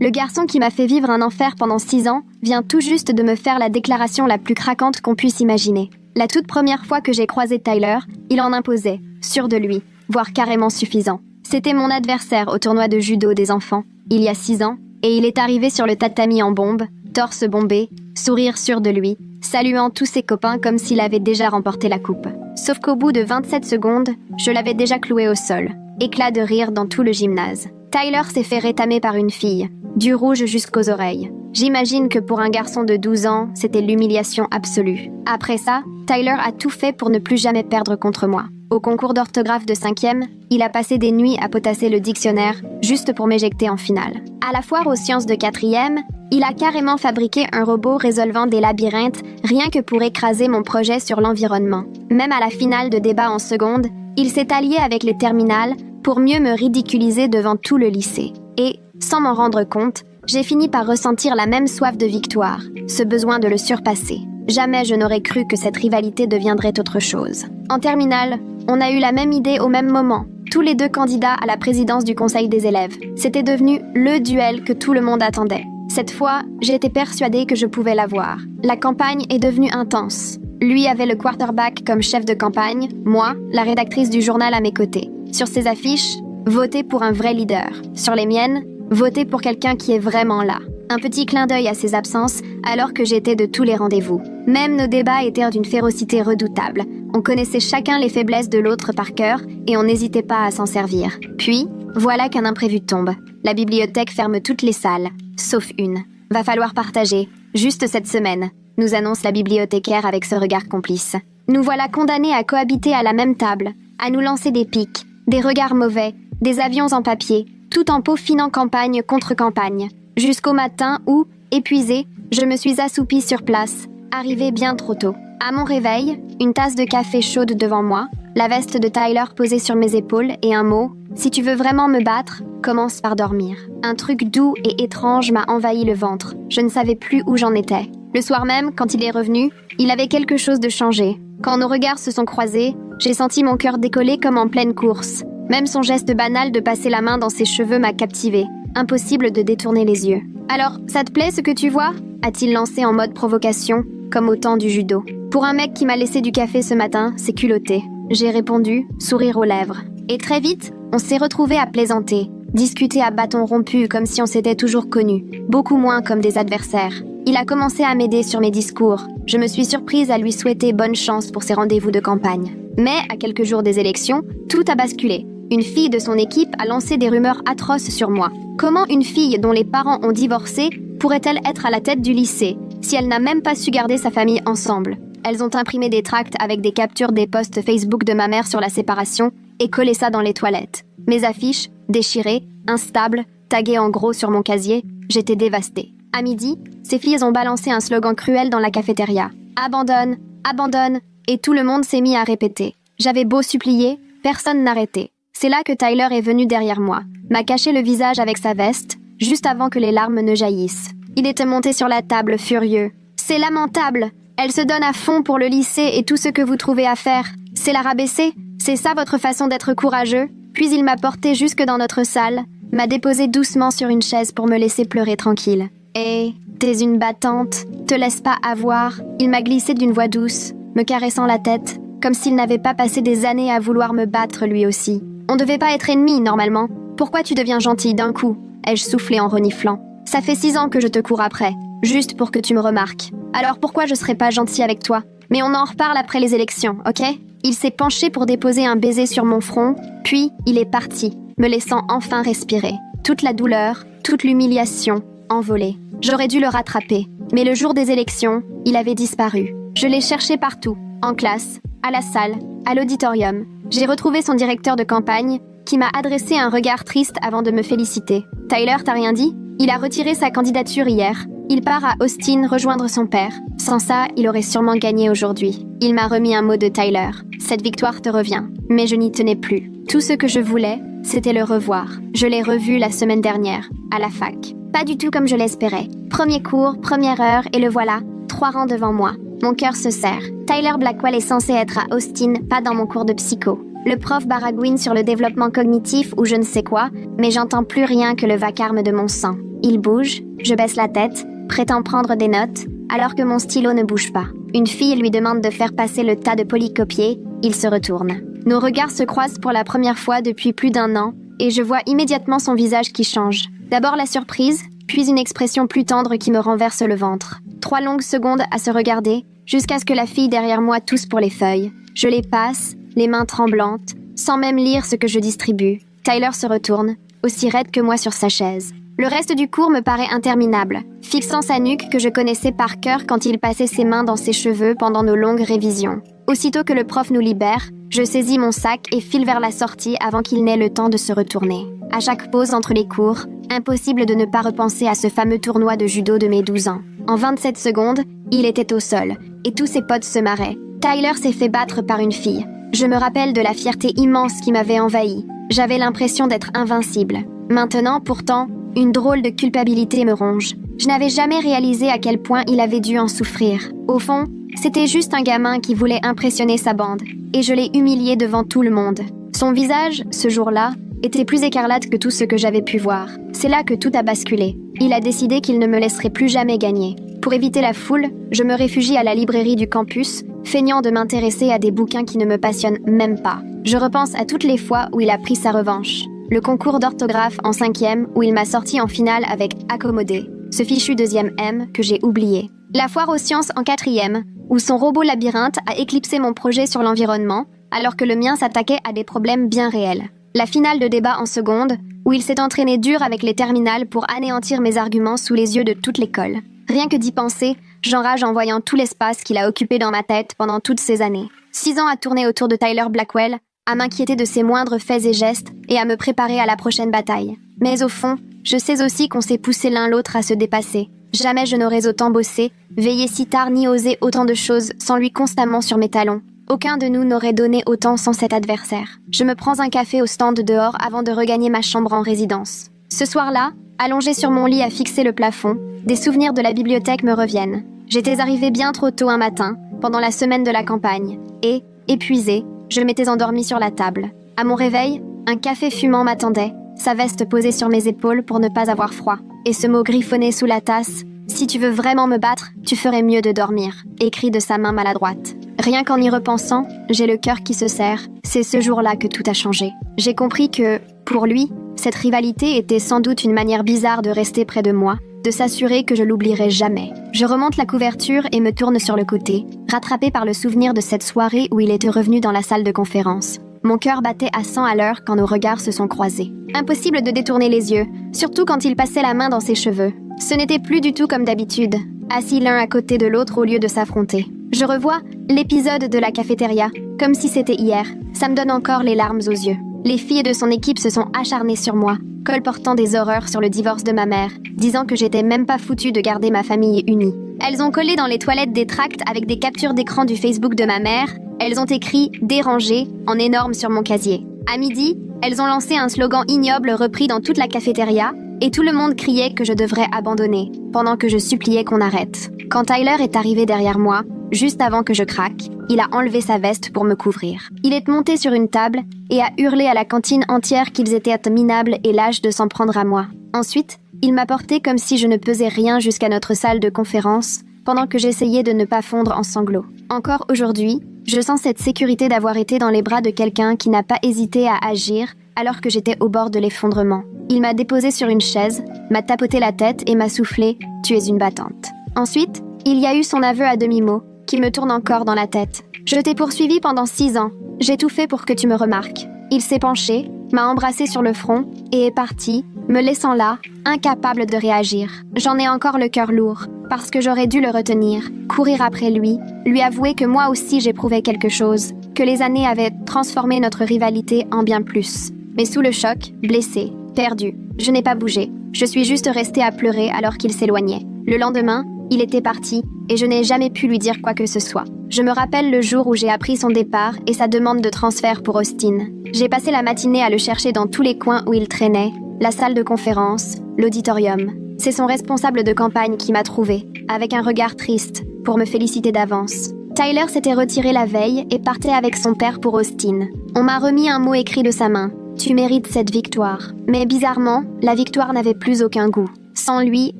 Le garçon qui m'a fait vivre un enfer pendant 6 ans vient tout juste de me faire la déclaration la plus craquante qu'on puisse imaginer. La toute première fois que j'ai croisé Tyler, il en imposait, sûr de lui, voire carrément suffisant. C'était mon adversaire au tournoi de judo des enfants, il y a 6 ans, et il est arrivé sur le tatami en bombe, torse bombé, sourire sûr de lui, saluant tous ses copains comme s'il avait déjà remporté la coupe. Sauf qu'au bout de 27 secondes, je l'avais déjà cloué au sol. Éclat de rire dans tout le gymnase. Tyler s'est fait rétamer par une fille, du rouge jusqu'aux oreilles. J'imagine que pour un garçon de 12 ans, c'était l'humiliation absolue. Après ça, Tyler a tout fait pour ne plus jamais perdre contre moi. Au concours d'orthographe de 5e, il a passé des nuits à potasser le dictionnaire, juste pour m'éjecter en finale. À la foire aux sciences de 4e, il a carrément fabriqué un robot résolvant des labyrinthes, rien que pour écraser mon projet sur l'environnement. Même à la finale de débat en seconde, il s'est allié avec les terminales pour mieux me ridiculiser devant tout le lycée. Et, sans m'en rendre compte, j'ai fini par ressentir la même soif de victoire, ce besoin de le surpasser. Jamais je n'aurais cru que cette rivalité deviendrait autre chose. En terminale, on a eu la même idée au même moment, tous les deux candidats à la présidence du conseil des élèves. C'était devenu le duel que tout le monde attendait. Cette fois, j'étais persuadée que je pouvais l'avoir. La campagne est devenue intense. Lui avait le quarterback comme chef de campagne, moi, la rédactrice du journal à mes côtés. Sur ses affiches, votez pour un vrai leader. Sur les miennes, votez pour quelqu'un qui est vraiment là. Un petit clin d'œil à ses absences, alors que j'étais de tous les rendez-vous. Même nos débats étaient d'une férocité redoutable. On connaissait chacun les faiblesses de l'autre par cœur, et on n'hésitait pas à s'en servir. Puis, voilà qu'un imprévu tombe. La bibliothèque ferme toutes les salles, sauf une. Va falloir partager, juste cette semaine, nous annonce la bibliothécaire avec ce regard complice. Nous voilà condamnés à cohabiter à la même table, à nous lancer des piques, des regards mauvais, des avions en papier, tout en peaufinant campagne contre campagne. Jusqu'au matin où, épuisée, je me suis assoupie sur place, arrivée bien trop tôt. À mon réveil, une tasse de café chaude devant moi, la veste de Tyler posée sur mes épaules et un mot « Si tu veux vraiment me battre, commence par dormir ». Un truc doux et étrange m'a envahi le ventre. Je ne savais plus où j'en étais. Le soir même, quand il est revenu, il avait quelque chose de changé. Quand nos regards se sont croisés, j'ai senti mon cœur décoller comme en pleine course. Même son geste banal de passer la main dans ses cheveux m'a captivée. Impossible de détourner les yeux. « Alors, ça te plaît ce que tu vois ?» a-t-il lancé en mode provocation, comme au temps du judo. Pour un mec qui m'a laissé du café ce matin, c'est culotté. J'ai répondu, sourire aux lèvres. Et très vite, on s'est retrouvés à plaisanter, discuter à bâton rompu comme si on s'était toujours connus, beaucoup moins comme des adversaires. Il a commencé à m'aider sur mes discours. Je me suis surprise à lui souhaiter bonne chance pour ses rendez-vous de campagne. Mais, à quelques jours des élections, tout a basculé. Une fille de son équipe a lancé des rumeurs atroces sur moi. Comment une fille dont les parents ont divorcé pourrait-elle être à la tête du lycée si elle n'a même pas su garder sa famille ensemble? Elles ont imprimé des tracts avec des captures des posts Facebook de ma mère sur la séparation et collé ça dans les toilettes. Mes affiches, déchirées, instables, taguées en gros sur mon casier, j'étais dévastée. À midi, ces filles ont balancé un slogan cruel dans la cafétéria. « Abandonne, abandonne !» Et tout le monde s'est mis à répéter. J'avais beau supplier, personne n'arrêtait. C'est là que Tyler est venu derrière moi, m'a caché le visage avec sa veste, juste avant que les larmes ne jaillissent. Il était monté sur la table, furieux. « C'est lamentable! Elle se donne à fond pour le lycée et tout ce que vous trouvez à faire. C'est la rabaisser? C'est ça votre façon d'être courageux ?» Puis il m'a porté jusque dans notre salle, m'a déposé doucement sur une chaise pour me laisser pleurer tranquille. « Hé, t'es une battante, te laisse pas avoir. » Il m'a glissé d'une voix douce, me caressant la tête, comme s'il n'avait pas passé des années à vouloir me battre lui aussi. « On devait pas être ennemis, normalement. Pourquoi tu deviens gentille d'un coup ?» ai-je soufflé en reniflant. « Ça fait 6 ans que je te cours après, juste pour que tu me remarques. Alors pourquoi je serais pas gentille avec toi? Mais on en reparle après les élections, ok ?» Il s'est penché pour déposer un baiser sur mon front, puis il est parti, me laissant enfin respirer. Toute la douleur, toute l'humiliation, envolée. J'aurais dû le rattraper, mais le jour des élections, il avait disparu. Je l'ai cherché partout, en classe, à la salle, à l'auditorium. J'ai retrouvé son directeur de campagne, qui m'a adressé un regard triste avant de me féliciter. « Tyler, t'as rien dit? Il a retiré sa candidature hier. Il part à Austin rejoindre son père. Sans ça, il aurait sûrement gagné aujourd'hui. » Il m'a remis un mot de Tyler. « Cette victoire te revient. » Mais je n'y tenais plus. Tout ce que je voulais, c'était le revoir. Je l'ai revu la semaine dernière, à la fac. Pas du tout comme je l'espérais. Premier cours, première heure, et le voilà, 3 rangs devant moi. Mon cœur se serre. Tyler Blackwell est censé être à Austin, pas dans mon cours de psycho. Le prof baragouine sur le développement cognitif ou je ne sais quoi, mais j'entends plus rien que le vacarme de mon sang. Il bouge, je baisse la tête, prétend prendre des notes, alors que mon stylo ne bouge pas. Une fille lui demande de faire passer le tas de polycopiés, il se retourne. Nos regards se croisent pour la première fois depuis plus d'1 an, et je vois immédiatement son visage qui change. D'abord la surprise, puis une expression plus tendre qui me renverse le ventre. 3 longues secondes à se regarder, jusqu'à ce que la fille derrière moi tousse pour les feuilles. Je les passe, les mains tremblantes, sans même lire ce que je distribue. Tyler se retourne, aussi raide que moi sur sa chaise. Le reste du cours me paraît interminable, fixant sa nuque que je connaissais par cœur quand il passait ses mains dans ses cheveux pendant nos longues révisions. Aussitôt que le prof nous libère, je saisis mon sac et file vers la sortie avant qu'il n'ait le temps de se retourner. À chaque pause entre les cours, impossible de ne pas repenser à ce fameux tournoi de judo de mes 12 ans. En 27 secondes, il était au sol, et tous ses potes se marraient. Tyler s'est fait battre par une fille. Je me rappelle de la fierté immense qui m'avait envahi. J'avais l'impression d'être invincible. Maintenant, pourtant, une drôle de culpabilité me ronge. Je n'avais jamais réalisé à quel point il avait dû en souffrir. Au fond, c'était juste un gamin qui voulait impressionner sa bande, et je l'ai humilié devant tout le monde. Son visage, ce jour-là, était plus écarlate que tout ce que j'avais pu voir. C'est là que tout a basculé. Il a décidé qu'il ne me laisserait plus jamais gagner. Pour éviter la foule, je me réfugie à la librairie du campus, feignant de m'intéresser à des bouquins qui ne me passionnent même pas. Je repense à toutes les fois où il a pris sa revanche. Le concours d'orthographe en 5e où il m'a sorti en finale avec accommodé, ce fichu 2e M que j'ai oublié. La foire aux sciences en 4e, où son robot labyrinthe a éclipsé mon projet sur l'environnement, alors que le mien s'attaquait à des problèmes bien réels. La finale de débat en seconde, où il s'est entraîné dur avec les terminales pour anéantir mes arguments sous les yeux de toute l'école. Rien que d'y penser, j'enrage en voyant tout l'espace qu'il a occupé dans ma tête pendant toutes ces années. 6 ans à tourner autour de Tyler Blackwell, à m'inquiéter de ses moindres faits et gestes et à me préparer à la prochaine bataille. Mais au fond, je sais aussi qu'on s'est poussé l'un l'autre à se dépasser. Jamais je n'aurais autant bossé, veillé si tard ni osé autant de choses sans lui constamment sur mes talons. Aucun de nous n'aurait donné autant sans cet adversaire. Je me prends un café au stand dehors avant de regagner ma chambre en résidence. Ce soir-là, allongée sur mon lit à fixer le plafond, des souvenirs de la bibliothèque me reviennent. J'étais arrivée bien trop tôt un matin, pendant la semaine de la campagne, et, épuisée, je m'étais endormie sur la table. À mon réveil, un café fumant m'attendait, sa veste posée sur mes épaules pour ne pas avoir froid, et ce mot griffonné sous la tasse « Si tu veux vraiment me battre, tu ferais mieux de dormir », écrit de sa main maladroite. Rien qu'en y repensant, j'ai le cœur qui se serre. C'est ce jour-là que tout a changé. J'ai compris que, pour lui, cette rivalité était sans doute une manière bizarre de rester près de moi, de s'assurer que je l'oublierais jamais. Je remonte la couverture et me tourne sur le côté, rattrapée par le souvenir de cette soirée où il était revenu dans la salle de conférence. Mon cœur battait à 100 à l'heure quand nos regards se sont croisés. Impossible de détourner les yeux, surtout quand il passait la main dans ses cheveux. Ce n'était plus du tout comme d'habitude, assis l'un à côté de l'autre au lieu de s'affronter. Je revois l'épisode de la cafétéria, comme si c'était hier. Ça me donne encore les larmes aux yeux. Les filles de son équipe se sont acharnées sur moi, colportant des horreurs sur le divorce de ma mère, disant que j'étais même pas foutue de garder ma famille unie. Elles ont collé dans les toilettes des tracts avec des captures d'écran du Facebook de ma mère. Elles ont écrit « Dérangé » en énorme sur mon casier. À midi, elles ont lancé un slogan ignoble repris dans toute la cafétéria, et tout le monde criait que je devrais abandonner, pendant que je suppliais qu'on arrête. Quand Tyler est arrivé derrière moi, juste avant que je craque, il a enlevé sa veste pour me couvrir. Il est monté sur une table et a hurlé à la cantine entière qu'ils étaient minables et lâches de s'en prendre à moi. Ensuite, il m'a porté comme si je ne pesais rien jusqu'à notre salle de conférence, pendant que j'essayais de ne pas fondre en sanglots. Encore aujourd'hui, je sens cette sécurité d'avoir été dans les bras de quelqu'un qui n'a pas hésité à agir alors que j'étais au bord de l'effondrement. Il m'a déposé sur une chaise, m'a tapoté la tête et m'a soufflé « Tu es une battante ». Ensuite, il y a eu son aveu à demi-mot, qui me tourne encore dans la tête. « Je t'ai poursuivi pendant 6 ans. J'ai tout fait pour que tu me remarques. » Il s'est penché, m'a embrassé sur le front et est parti, me laissant là, incapable de réagir. J'en ai encore le cœur lourd, parce que j'aurais dû le retenir, courir après lui, lui avouer que moi aussi j'éprouvais quelque chose, que les années avaient transformé notre rivalité en bien plus. Mais sous le choc, blessée, perdue, je n'ai pas bougé. Je suis juste restée à pleurer alors qu'il s'éloignait. Le lendemain, il était parti et je n'ai jamais pu lui dire quoi que ce soit. Je me rappelle le jour où j'ai appris son départ et sa demande de transfert pour Austin. J'ai passé la matinée à le chercher dans tous les coins où il traînait, la salle de conférence, l'auditorium. C'est son responsable de campagne qui m'a trouvée, avec un regard triste, pour me féliciter d'avance. Tyler s'était retiré la veille et partait avec son père pour Austin. On m'a remis un mot écrit de sa main. Tu mérites cette victoire. Mais bizarrement, la victoire n'avait plus aucun goût. Sans lui,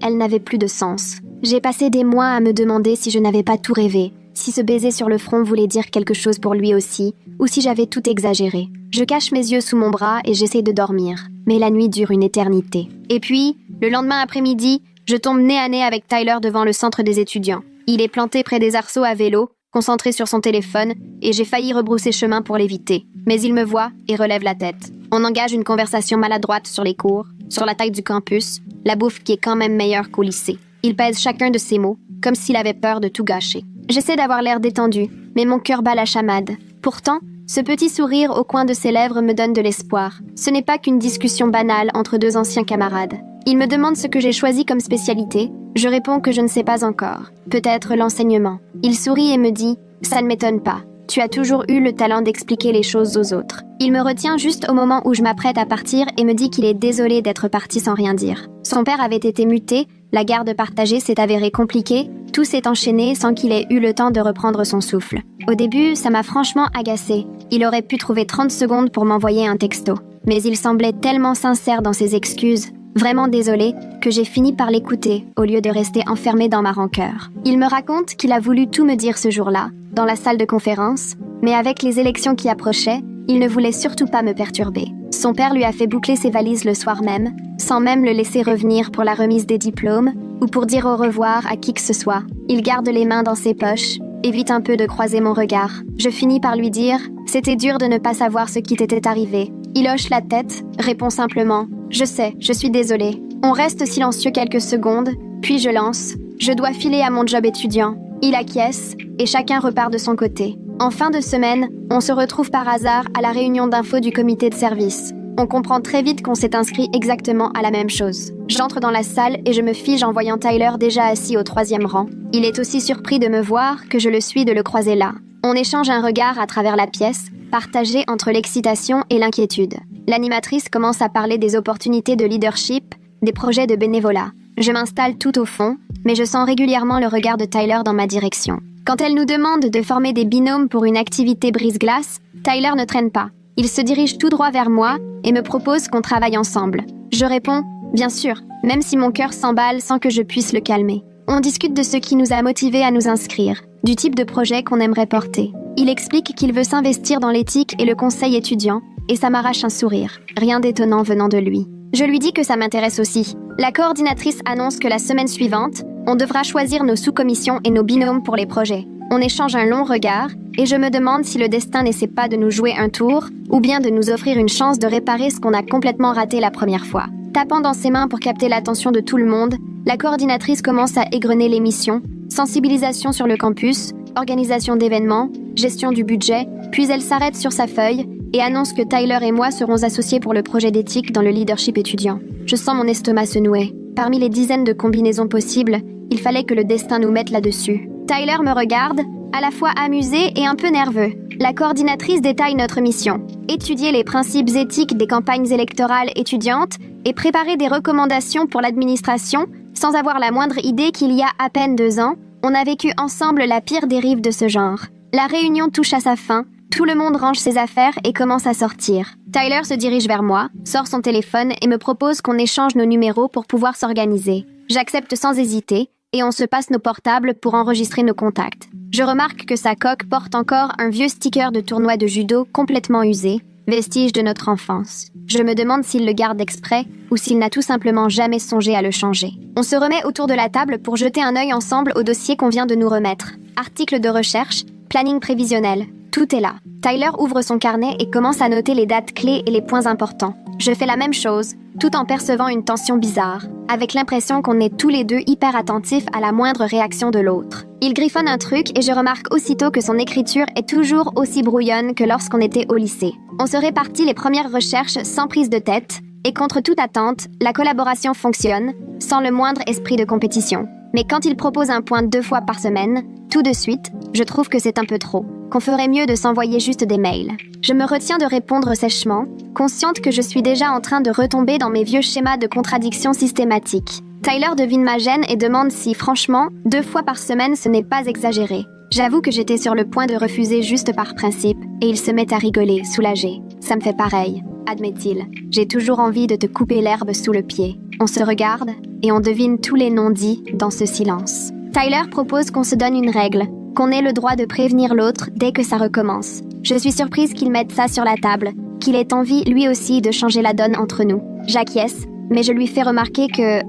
elle n'avait plus de sens. J'ai passé des mois à me demander si je n'avais pas tout rêvé, si ce baiser sur le front voulait dire quelque chose pour lui aussi, ou si j'avais tout exagéré. Je cache mes yeux sous mon bras et j'essaie de dormir. Mais la nuit dure une éternité. Et puis, le lendemain après-midi, je tombe nez à nez avec Tyler devant le centre des étudiants. Il est planté près des arceaux à vélo, concentré sur son téléphone, et j'ai failli rebrousser chemin pour l'éviter. Mais il me voit et relève la tête. On engage une conversation maladroite sur les cours, sur la taille du campus, la bouffe qui est quand même meilleure qu'au lycée. Il pèse chacun de ses mots, comme s'il avait peur de tout gâcher. J'essaie d'avoir l'air détendu, mais mon cœur bat la chamade. Pourtant, ce petit sourire au coin de ses lèvres me donne de l'espoir. Ce n'est pas qu'une discussion banale entre deux anciens camarades. Il me demande ce que j'ai choisi comme spécialité. Je réponds que je ne sais pas encore. Peut-être l'enseignement. Il sourit et me dit « Ça ne m'étonne pas. Tu as toujours eu le talent d'expliquer les choses aux autres. » Il me retient juste au moment où je m'apprête à partir et me dit qu'il est désolé d'être parti sans rien dire. Son père avait été muté, la garde partagée s'est avérée compliquée, tout s'est enchaîné sans qu'il ait eu le temps de reprendre son souffle. Au début, ça m'a franchement agacée. Il aurait pu trouver 30 secondes pour m'envoyer un texto. Mais il semblait tellement sincère dans ses excuses, vraiment désolé, que j'ai fini par l'écouter au lieu de rester enfermé dans ma rancœur. Il me raconte qu'il a voulu tout me dire ce jour-là, dans la salle de conférence, mais avec les élections qui approchaient, il ne voulait surtout pas me perturber. Son père lui a fait boucler ses valises le soir même, sans même le laisser revenir pour la remise des diplômes ou pour dire au revoir à qui que ce soit. Il garde les mains dans ses poches, évite un peu de croiser mon regard. Je finis par lui dire « C'était dur de ne pas savoir ce qui t'était arrivé. » Il hoche la tête, répond simplement « Je sais, je suis désolée. » On reste silencieux quelques secondes, puis je lance « Je dois filer à mon job étudiant. » Il acquiesce, et chacun repart de son côté. En fin de semaine, on se retrouve par hasard à la réunion d'info du comité de service. On comprend très vite qu'on s'est inscrit exactement à la même chose. J'entre dans la salle et je me fige en voyant Tyler déjà assis au 3e rang. Il est aussi surpris de me voir que je le suis de le croiser là. On échange un regard à travers la pièce, partagé entre l'excitation et l'inquiétude. L'animatrice commence à parler des opportunités de leadership, des projets de bénévolat. Je m'installe tout au fond, mais je sens régulièrement le regard de Tyler dans ma direction. Quand elle nous demande de former des binômes pour une activité brise-glace, Tyler ne traîne pas. Il se dirige tout droit vers moi et me propose qu'on travaille ensemble. Je réponds « Bien sûr », même si mon cœur s'emballe sans que je puisse le calmer. On discute de ce qui nous a motivés à nous inscrire, du type de projet qu'on aimerait porter. Il explique qu'il veut s'investir dans l'éthique et le conseil étudiant, et ça m'arrache un sourire. Rien d'étonnant venant de lui. Je lui dis que ça m'intéresse aussi. La coordinatrice annonce que la semaine suivante, on devra choisir nos sous-commissions et nos binômes pour les projets. On échange un long regard, et je me demande si le destin n'essaie pas de nous jouer un tour, ou bien de nous offrir une chance de réparer ce qu'on a complètement raté la première fois. Tapant dans ses mains pour capter l'attention de tout le monde, la coordinatrice commence à égrener les missions, sensibilisation sur le campus, organisation d'événements, gestion du budget, puis elle s'arrête sur sa feuille et annonce que Tyler et moi serons associés pour le projet d'éthique dans le leadership étudiant. Je sens mon estomac se nouer. Parmi les dizaines de combinaisons possibles, il fallait que le destin nous mette là-dessus. Tyler me regarde, à la fois amusé et un peu nerveux. La coordinatrice détaille notre mission. Étudier les principes éthiques des campagnes électorales étudiantes et préparer des recommandations pour l'administration sans avoir la moindre idée qu'il y a à peine 2 ans, on a vécu ensemble la pire dérive de ce genre. La réunion touche à sa fin, tout le monde range ses affaires et commence à sortir. Tyler se dirige vers moi, sort son téléphone et me propose qu'on échange nos numéros pour pouvoir s'organiser. J'accepte sans hésiter et on se passe nos portables pour enregistrer nos contacts. Je remarque que sa coque porte encore un vieux sticker de tournoi de judo complètement usé, vestige de notre enfance. Je me demande s'il le garde exprès ou s'il n'a tout simplement jamais songé à le changer. On se remet autour de la table pour jeter un œil ensemble au dossier qu'on vient de nous remettre. Articles de recherche, planning prévisionnel, tout est là. Tyler ouvre son carnet et commence à noter les dates clés et les points importants. Je fais la même chose, tout en percevant une tension bizarre, avec l'impression qu'on est tous les deux hyper attentifs à la moindre réaction de l'autre. Il griffonne un truc et je remarque aussitôt que son écriture est toujours aussi brouillonne que lorsqu'on était au lycée. On se répartit les premières recherches sans prise de tête, et contre toute attente, la collaboration fonctionne, sans le moindre esprit de compétition. Mais quand il propose un point 2 fois par semaine, tout de suite, je trouve que c'est un peu trop, qu'on ferait mieux de s'envoyer juste des mails. Je me retiens de répondre sèchement, consciente que je suis déjà en train de retomber dans mes vieux schémas de contradiction systématiques. Tyler devine ma gêne et demande si, franchement, 2 fois par semaine ce n'est pas exagéré. J'avoue que j'étais sur le point de refuser juste par principe, et il se met à rigoler, soulagé. Ça me fait pareil, admet-il. J'ai toujours envie de te couper l'herbe sous le pied. On se regarde, et on devine tous les noms dits dans ce silence. Tyler propose qu'on se donne une règle, qu'on ait le droit de prévenir l'autre dès que ça recommence. Je suis surprise qu'il mette ça sur la table, qu'il ait envie, lui aussi, de changer la donne entre nous. J'acquiesce, mais je lui fais remarquer que,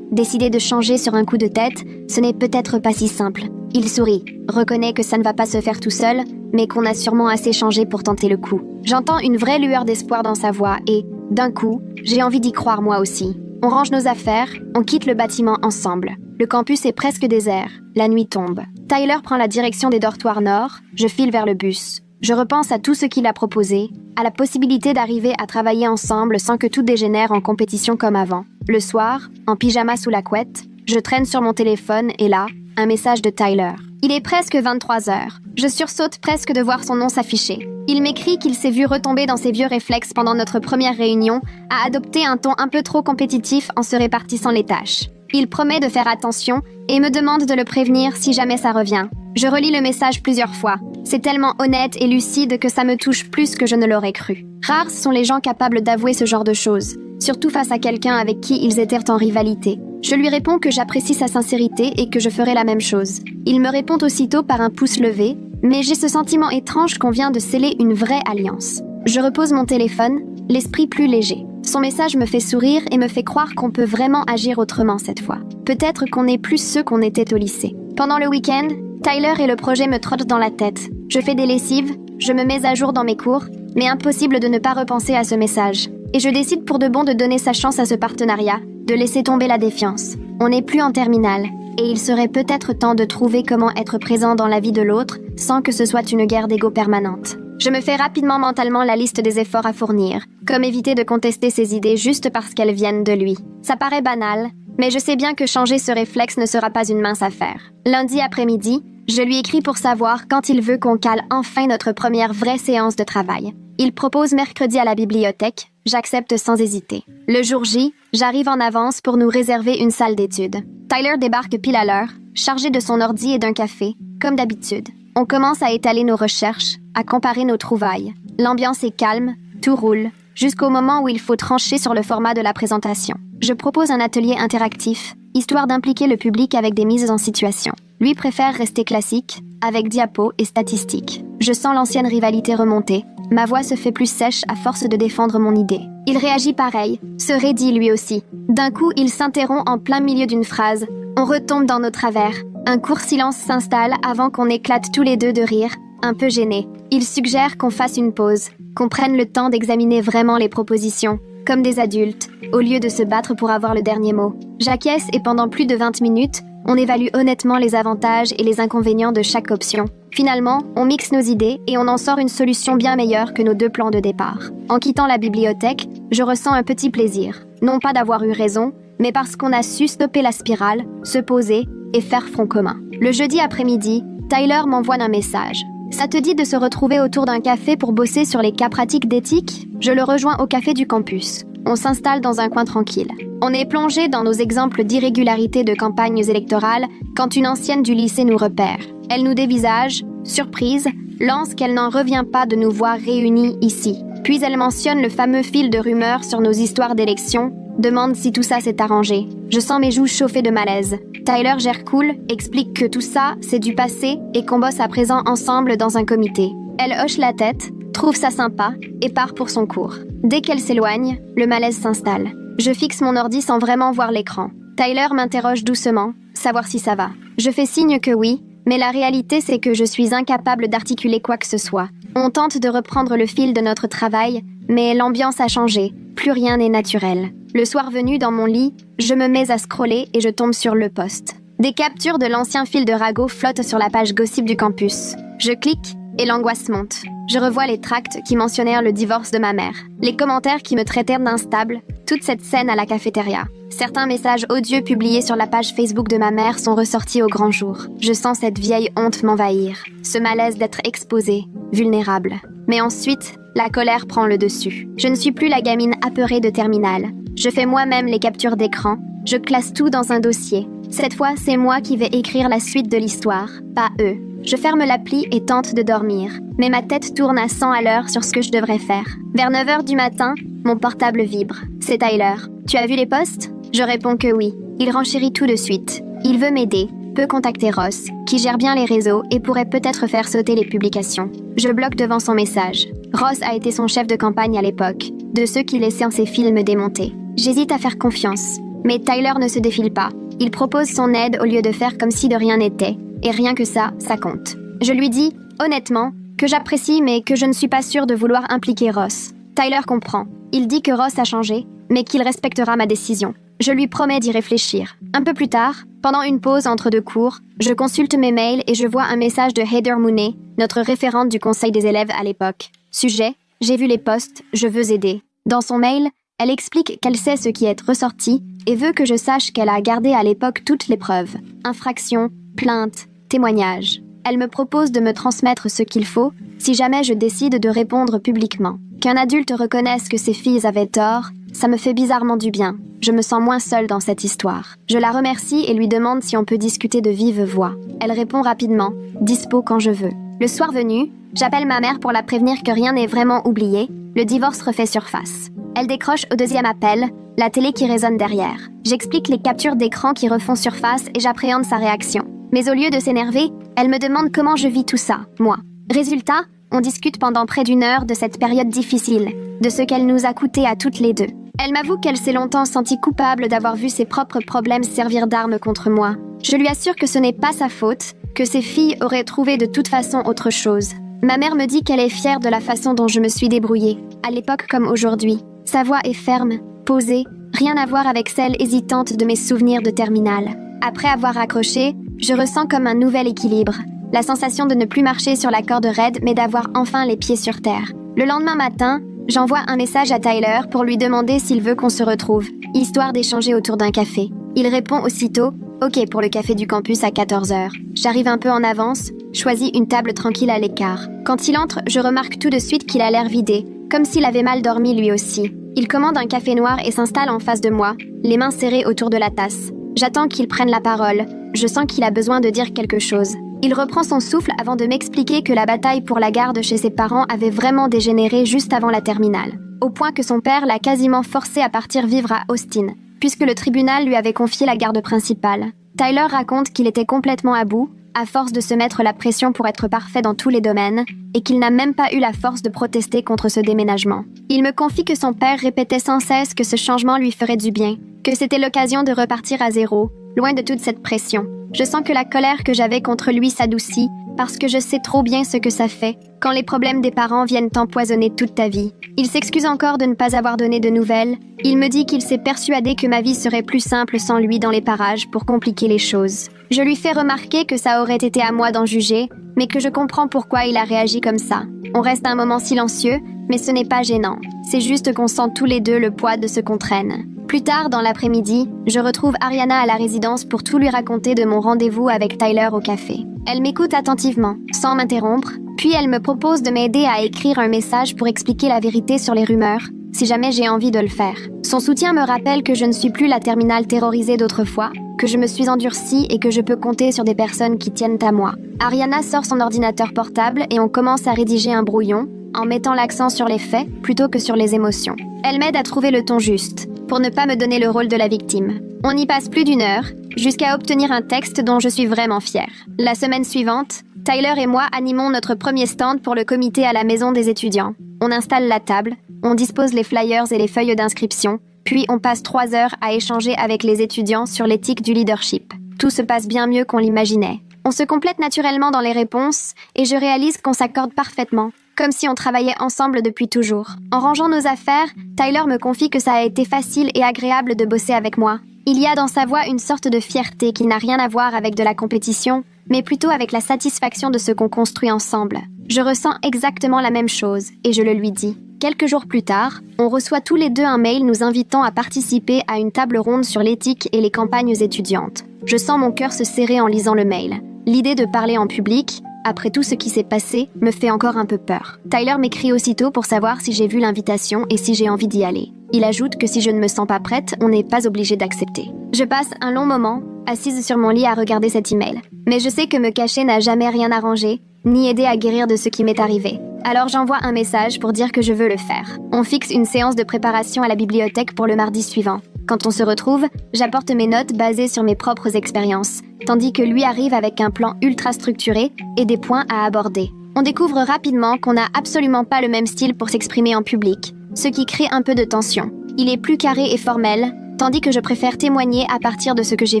décider de changer sur un coup de tête, ce n'est peut-être pas si simple. Il sourit, reconnaît que ça ne va pas se faire tout seul, mais qu'on a sûrement assez changé pour tenter le coup. J'entends une vraie lueur d'espoir dans sa voix et, d'un coup, j'ai envie d'y croire moi aussi. On range nos affaires, on quitte le bâtiment ensemble. Le campus est presque désert, la nuit tombe. Tyler prend la direction des dortoirs nord, je file vers le bus. Je repense à tout ce qu'il a proposé, à la possibilité d'arriver à travailler ensemble sans que tout dégénère en compétition comme avant. Le soir, en pyjama sous la couette, je traîne sur mon téléphone et là, un message de Tyler. Il est presque 23 heures. Je sursaute presque de voir son nom s'afficher. Il m'écrit qu'il s'est vu retomber dans ses vieux réflexes pendant notre première réunion, à adopter un ton un peu trop compétitif en se répartissant les tâches. Il promet de faire attention et me demande de le prévenir si jamais ça revient. Je relis le message plusieurs fois. C'est tellement honnête et lucide que ça me touche plus que je ne l'aurais cru. Rares sont les gens capables d'avouer ce genre de choses, surtout face à quelqu'un avec qui ils étaient en rivalité. Je lui réponds que j'apprécie sa sincérité et que je ferai la même chose. Il me répond aussitôt par un pouce levé, mais j'ai ce sentiment étrange qu'on vient de sceller une vraie alliance. Je repose mon téléphone, l'esprit plus léger. Son message me fait sourire et me fait croire qu'on peut vraiment agir autrement cette fois. Peut-être qu'on est plus ceux qu'on était au lycée. Pendant le week-end, Tyler et le projet me trottent dans la tête. Je fais des lessives, je me mets à jour dans mes cours, mais impossible de ne pas repenser à ce message. Et je décide pour de bon de donner sa chance à ce partenariat, de laisser tomber la défiance. On n'est plus en terminale, et il serait peut-être temps de trouver comment être présent dans la vie de l'autre sans que ce soit une guerre d'ego permanente. Je me fais rapidement mentalement la liste des efforts à fournir, comme éviter de contester ses idées juste parce qu'elles viennent de lui. Ça paraît banal, mais je sais bien que changer ce réflexe ne sera pas une mince affaire. Lundi après-midi, je lui écris pour savoir quand il veut qu'on cale enfin notre première vraie séance de travail. Il propose mercredi à la bibliothèque, j'accepte sans hésiter. Le jour J, j'arrive en avance pour nous réserver une salle d'études. Tyler débarque pile à l'heure, chargé de son ordi et d'un café, comme d'habitude. On commence à étaler nos recherches, à comparer nos trouvailles. L'ambiance est calme, tout roule, jusqu'au moment où il faut trancher sur le format de la présentation. Je propose un atelier interactif, histoire d'impliquer le public avec des mises en situation. Lui préfère rester classique, avec diapos et statistiques. Je sens l'ancienne rivalité remonter. Ma voix se fait plus sèche à force de défendre mon idée. Il réagit pareil, se raidit lui aussi. D'un coup, il s'interrompt en plein milieu d'une phrase. On retombe dans nos travers. Un court silence s'installe avant qu'on éclate tous les deux de rire, un peu gênés. Il suggère qu'on fasse une pause, qu'on prenne le temps d'examiner vraiment les propositions, comme des adultes, au lieu de se battre pour avoir le dernier mot. J'acquiesce et pendant plus de 20 minutes, on évalue honnêtement les avantages et les inconvénients de chaque option. Finalement, on mixe nos idées et on en sort une solution bien meilleure que nos deux plans de départ. En quittant la bibliothèque, je ressens un petit plaisir. Non pas d'avoir eu raison, mais parce qu'on a su stopper la spirale, se poser et faire front commun. Le jeudi après-midi, Tyler m'envoie un message. Ça te dit de se retrouver autour d'un café pour bosser sur les cas pratiques d'éthique? Je le rejoins au café du campus. On s'installe dans un coin tranquille. On est plongé dans nos exemples d'irrégularité de campagnes électorales quand une ancienne du lycée nous repère. Elle nous dévisage, surprise, lance qu'elle n'en revient pas de nous voir réunis ici. Puis elle mentionne le fameux fil de rumeurs sur nos histoires d'élections, demande si tout ça s'est arrangé. Je sens mes joues chauffer de malaise. Tyler gère cool, explique que tout ça, c'est du passé et qu'on bosse à présent ensemble dans un comité. Elle hoche la tête, trouve ça sympa et part pour son cours. Dès qu'elle s'éloigne, le malaise s'installe. Je fixe mon ordi sans vraiment voir l'écran. Tyler m'interroge doucement, savoir si ça va. Je fais signe que oui, mais la réalité c'est que je suis incapable d'articuler quoi que ce soit. On tente de reprendre le fil de notre travail, mais l'ambiance a changé, plus rien n'est naturel. Le soir venu, dans mon lit, je me mets à scroller et je tombe sur Le Poste. Des captures de l'ancien fil de ragot flottent sur la page gossip du campus. Je clique et l'angoisse monte. Je revois les tracts qui mentionnèrent le divorce de ma mère, les commentaires qui me traitèrent d'instable, toute cette scène à la cafétéria. Certains messages odieux publiés sur la page Facebook de ma mère sont ressortis au grand jour. Je sens cette vieille honte m'envahir, ce malaise d'être exposée, vulnérable. Mais ensuite, la colère prend le dessus. Je ne suis plus la gamine apeurée de terminale. Je fais moi-même les captures d'écran. Je classe tout dans un dossier. Cette fois, c'est moi qui vais écrire la suite de l'histoire, pas eux. Je ferme l'appli et tente de dormir, mais ma tête tourne à 100 à l'heure sur ce que je devrais faire. Vers 9 heures du matin, mon portable vibre. C'est Tyler. Tu as vu les posts? Je réponds que oui. Il renchérit tout de suite. Il veut m'aider, peut contacter Ross, qui gère bien les réseaux et pourrait peut-être faire sauter les publications. Je bloque devant son message. Ross a été son chef de campagne à l'époque, de ceux qui laissaient ses films démontés. J'hésite à faire confiance, mais Tyler ne se défile pas. Il propose son aide au lieu de faire comme si de rien n'était. Et rien que ça compte. Je lui dis, honnêtement, que j'apprécie mais que je ne suis pas sûre de vouloir impliquer Ross. Tyler comprend. Il dit que Ross a changé, mais qu'il respectera ma décision. Je lui promets d'y réfléchir. Un peu plus tard, pendant une pause entre deux cours, je consulte mes mails et je vois un message de Heather Mooney, notre référente du conseil des élèves à l'époque. Sujet, j'ai vu les posts, je veux aider. Dans son mail, elle explique qu'elle sait ce qui est ressorti et veut que je sache qu'elle a gardé à l'époque toutes les preuves. Infractions, plaintes, témoignages. Elle me propose de me transmettre ce qu'il faut si jamais je décide de répondre publiquement. Qu'un adulte reconnaisse que ses filles avaient tort, ça me fait bizarrement du bien. Je me sens moins seule dans cette histoire. Je la remercie et lui demande si on peut discuter de vive voix. Elle répond rapidement, dispo quand je veux. Le soir venu, j'appelle ma mère pour la prévenir que rien n'est vraiment oublié. Le divorce refait surface. Elle décroche au deuxième appel, la télé qui résonne derrière. J'explique les captures d'écran qui refont surface et j'appréhende sa réaction. Mais au lieu de s'énerver, elle me demande comment je vis tout ça, moi. Résultat, on discute pendant près d'une heure de cette période difficile, de ce qu'elle nous a coûté à toutes les deux. Elle m'avoue qu'elle s'est longtemps sentie coupable d'avoir vu ses propres problèmes servir d'arme contre moi. Je lui assure que ce n'est pas sa faute, que ses filles auraient trouvé de toute façon autre chose. Ma mère me dit qu'elle est fière de la façon dont je me suis débrouillée, à l'époque comme aujourd'hui. Sa voix est ferme, posée, rien à voir avec celle hésitante de mes souvenirs de terminale. Après avoir raccroché, je ressens comme un nouvel équilibre. La sensation de ne plus marcher sur la corde raide, mais d'avoir enfin les pieds sur terre. Le lendemain matin, j'envoie un message à Tyler pour lui demander s'il veut qu'on se retrouve, histoire d'échanger autour d'un café. Il répond aussitôt « Ok pour le café du campus à 14h ». J'arrive un peu en avance, choisis une table tranquille à l'écart. Quand il entre, je remarque tout de suite qu'il a l'air vidé, comme s'il avait mal dormi lui aussi. Il commande un café noir et s'installe en face de moi, les mains serrées autour de la tasse. J'attends qu'il prenne la parole. Je sens qu'il a besoin de dire quelque chose. Il reprend son souffle avant de m'expliquer que la bataille pour la garde chez ses parents avait vraiment dégénéré juste avant la terminale, au point que son père l'a quasiment forcé à partir vivre à Austin, puisque le tribunal lui avait confié la garde principale. Tyler raconte qu'il était complètement à bout, à force de se mettre la pression pour être parfait dans tous les domaines, et qu'il n'a même pas eu la force de protester contre ce déménagement. Il me confie que son père répétait sans cesse que ce changement lui ferait du bien, que c'était l'occasion de repartir à zéro, loin de toute cette pression. Je sens que la colère que j'avais contre lui s'adoucit, parce que je sais trop bien ce que ça fait, quand les problèmes des parents viennent t'empoisonner toute ta vie. Il s'excuse encore de ne pas avoir donné de nouvelles. Il me dit qu'il s'est persuadé que ma vie serait plus simple sans lui dans les parages pour compliquer les choses. Je lui fais remarquer que ça aurait été à moi d'en juger, mais que je comprends pourquoi il a réagi comme ça. On reste un moment silencieux, mais ce n'est pas gênant. C'est juste qu'on sent tous les deux le poids de ce qu'on traîne. Plus tard, dans l'après-midi, je retrouve Ariana à la résidence pour tout lui raconter de mon rendez-vous avec Tyler au café. Elle m'écoute attentivement, sans m'interrompre, puis elle me propose de m'aider à écrire un message pour expliquer la vérité sur les rumeurs, si jamais j'ai envie de le faire. Son soutien me rappelle que je ne suis plus la terminale terrorisée d'autrefois, que je me suis endurcie et que je peux compter sur des personnes qui tiennent à moi. Ariana sort son ordinateur portable et on commence à rédiger un brouillon, en mettant l'accent sur les faits plutôt que sur les émotions. Elle m'aide à trouver le ton juste, pour ne pas me donner le rôle de la victime. On y passe plus d'une heure, jusqu'à obtenir un texte dont je suis vraiment fière. La semaine suivante, Tyler et moi animons notre premier stand pour le comité à la maison des étudiants. On installe la table, on dispose les flyers et les feuilles d'inscription, puis on passe 3 heures à échanger avec les étudiants sur l'éthique du leadership. Tout se passe bien mieux qu'on l'imaginait. On se complète naturellement dans les réponses, et je réalise qu'on s'accorde parfaitement, comme si on travaillait ensemble depuis toujours. En rangeant nos affaires, Tyler me confie que ça a été facile et agréable de bosser avec moi. Il y a dans sa voix une sorte de fierté qui n'a rien à voir avec de la compétition, mais plutôt avec la satisfaction de ce qu'on construit ensemble. Je ressens exactement la même chose, et je le lui dis. Quelques jours plus tard, on reçoit tous les deux un mail nous invitant à participer à une table ronde sur l'éthique et les campagnes étudiantes. Je sens mon cœur se serrer en lisant le mail. L'idée de parler en public, après tout ce qui s'est passé, me fait encore un peu peur. Tyler m'écrit aussitôt pour savoir si j'ai vu l'invitation et si j'ai envie d'y aller. Il ajoute que si je ne me sens pas prête, on n'est pas obligé d'accepter. Je passe un long moment, assise sur mon lit à regarder cet email. Mais je sais que me cacher n'a jamais rien arrangé, ni aidé à guérir de ce qui m'est arrivé. Alors j'envoie un message pour dire que je veux le faire. On fixe une séance de préparation à la bibliothèque pour le mardi suivant. Quand on se retrouve, j'apporte mes notes basées sur mes propres expériences, tandis que lui arrive avec un plan ultra structuré et des points à aborder. On découvre rapidement qu'on n'a absolument pas le même style pour s'exprimer en public, ce qui crée un peu de tension. Il est plus carré et formel, tandis que je préfère témoigner à partir de ce que j'ai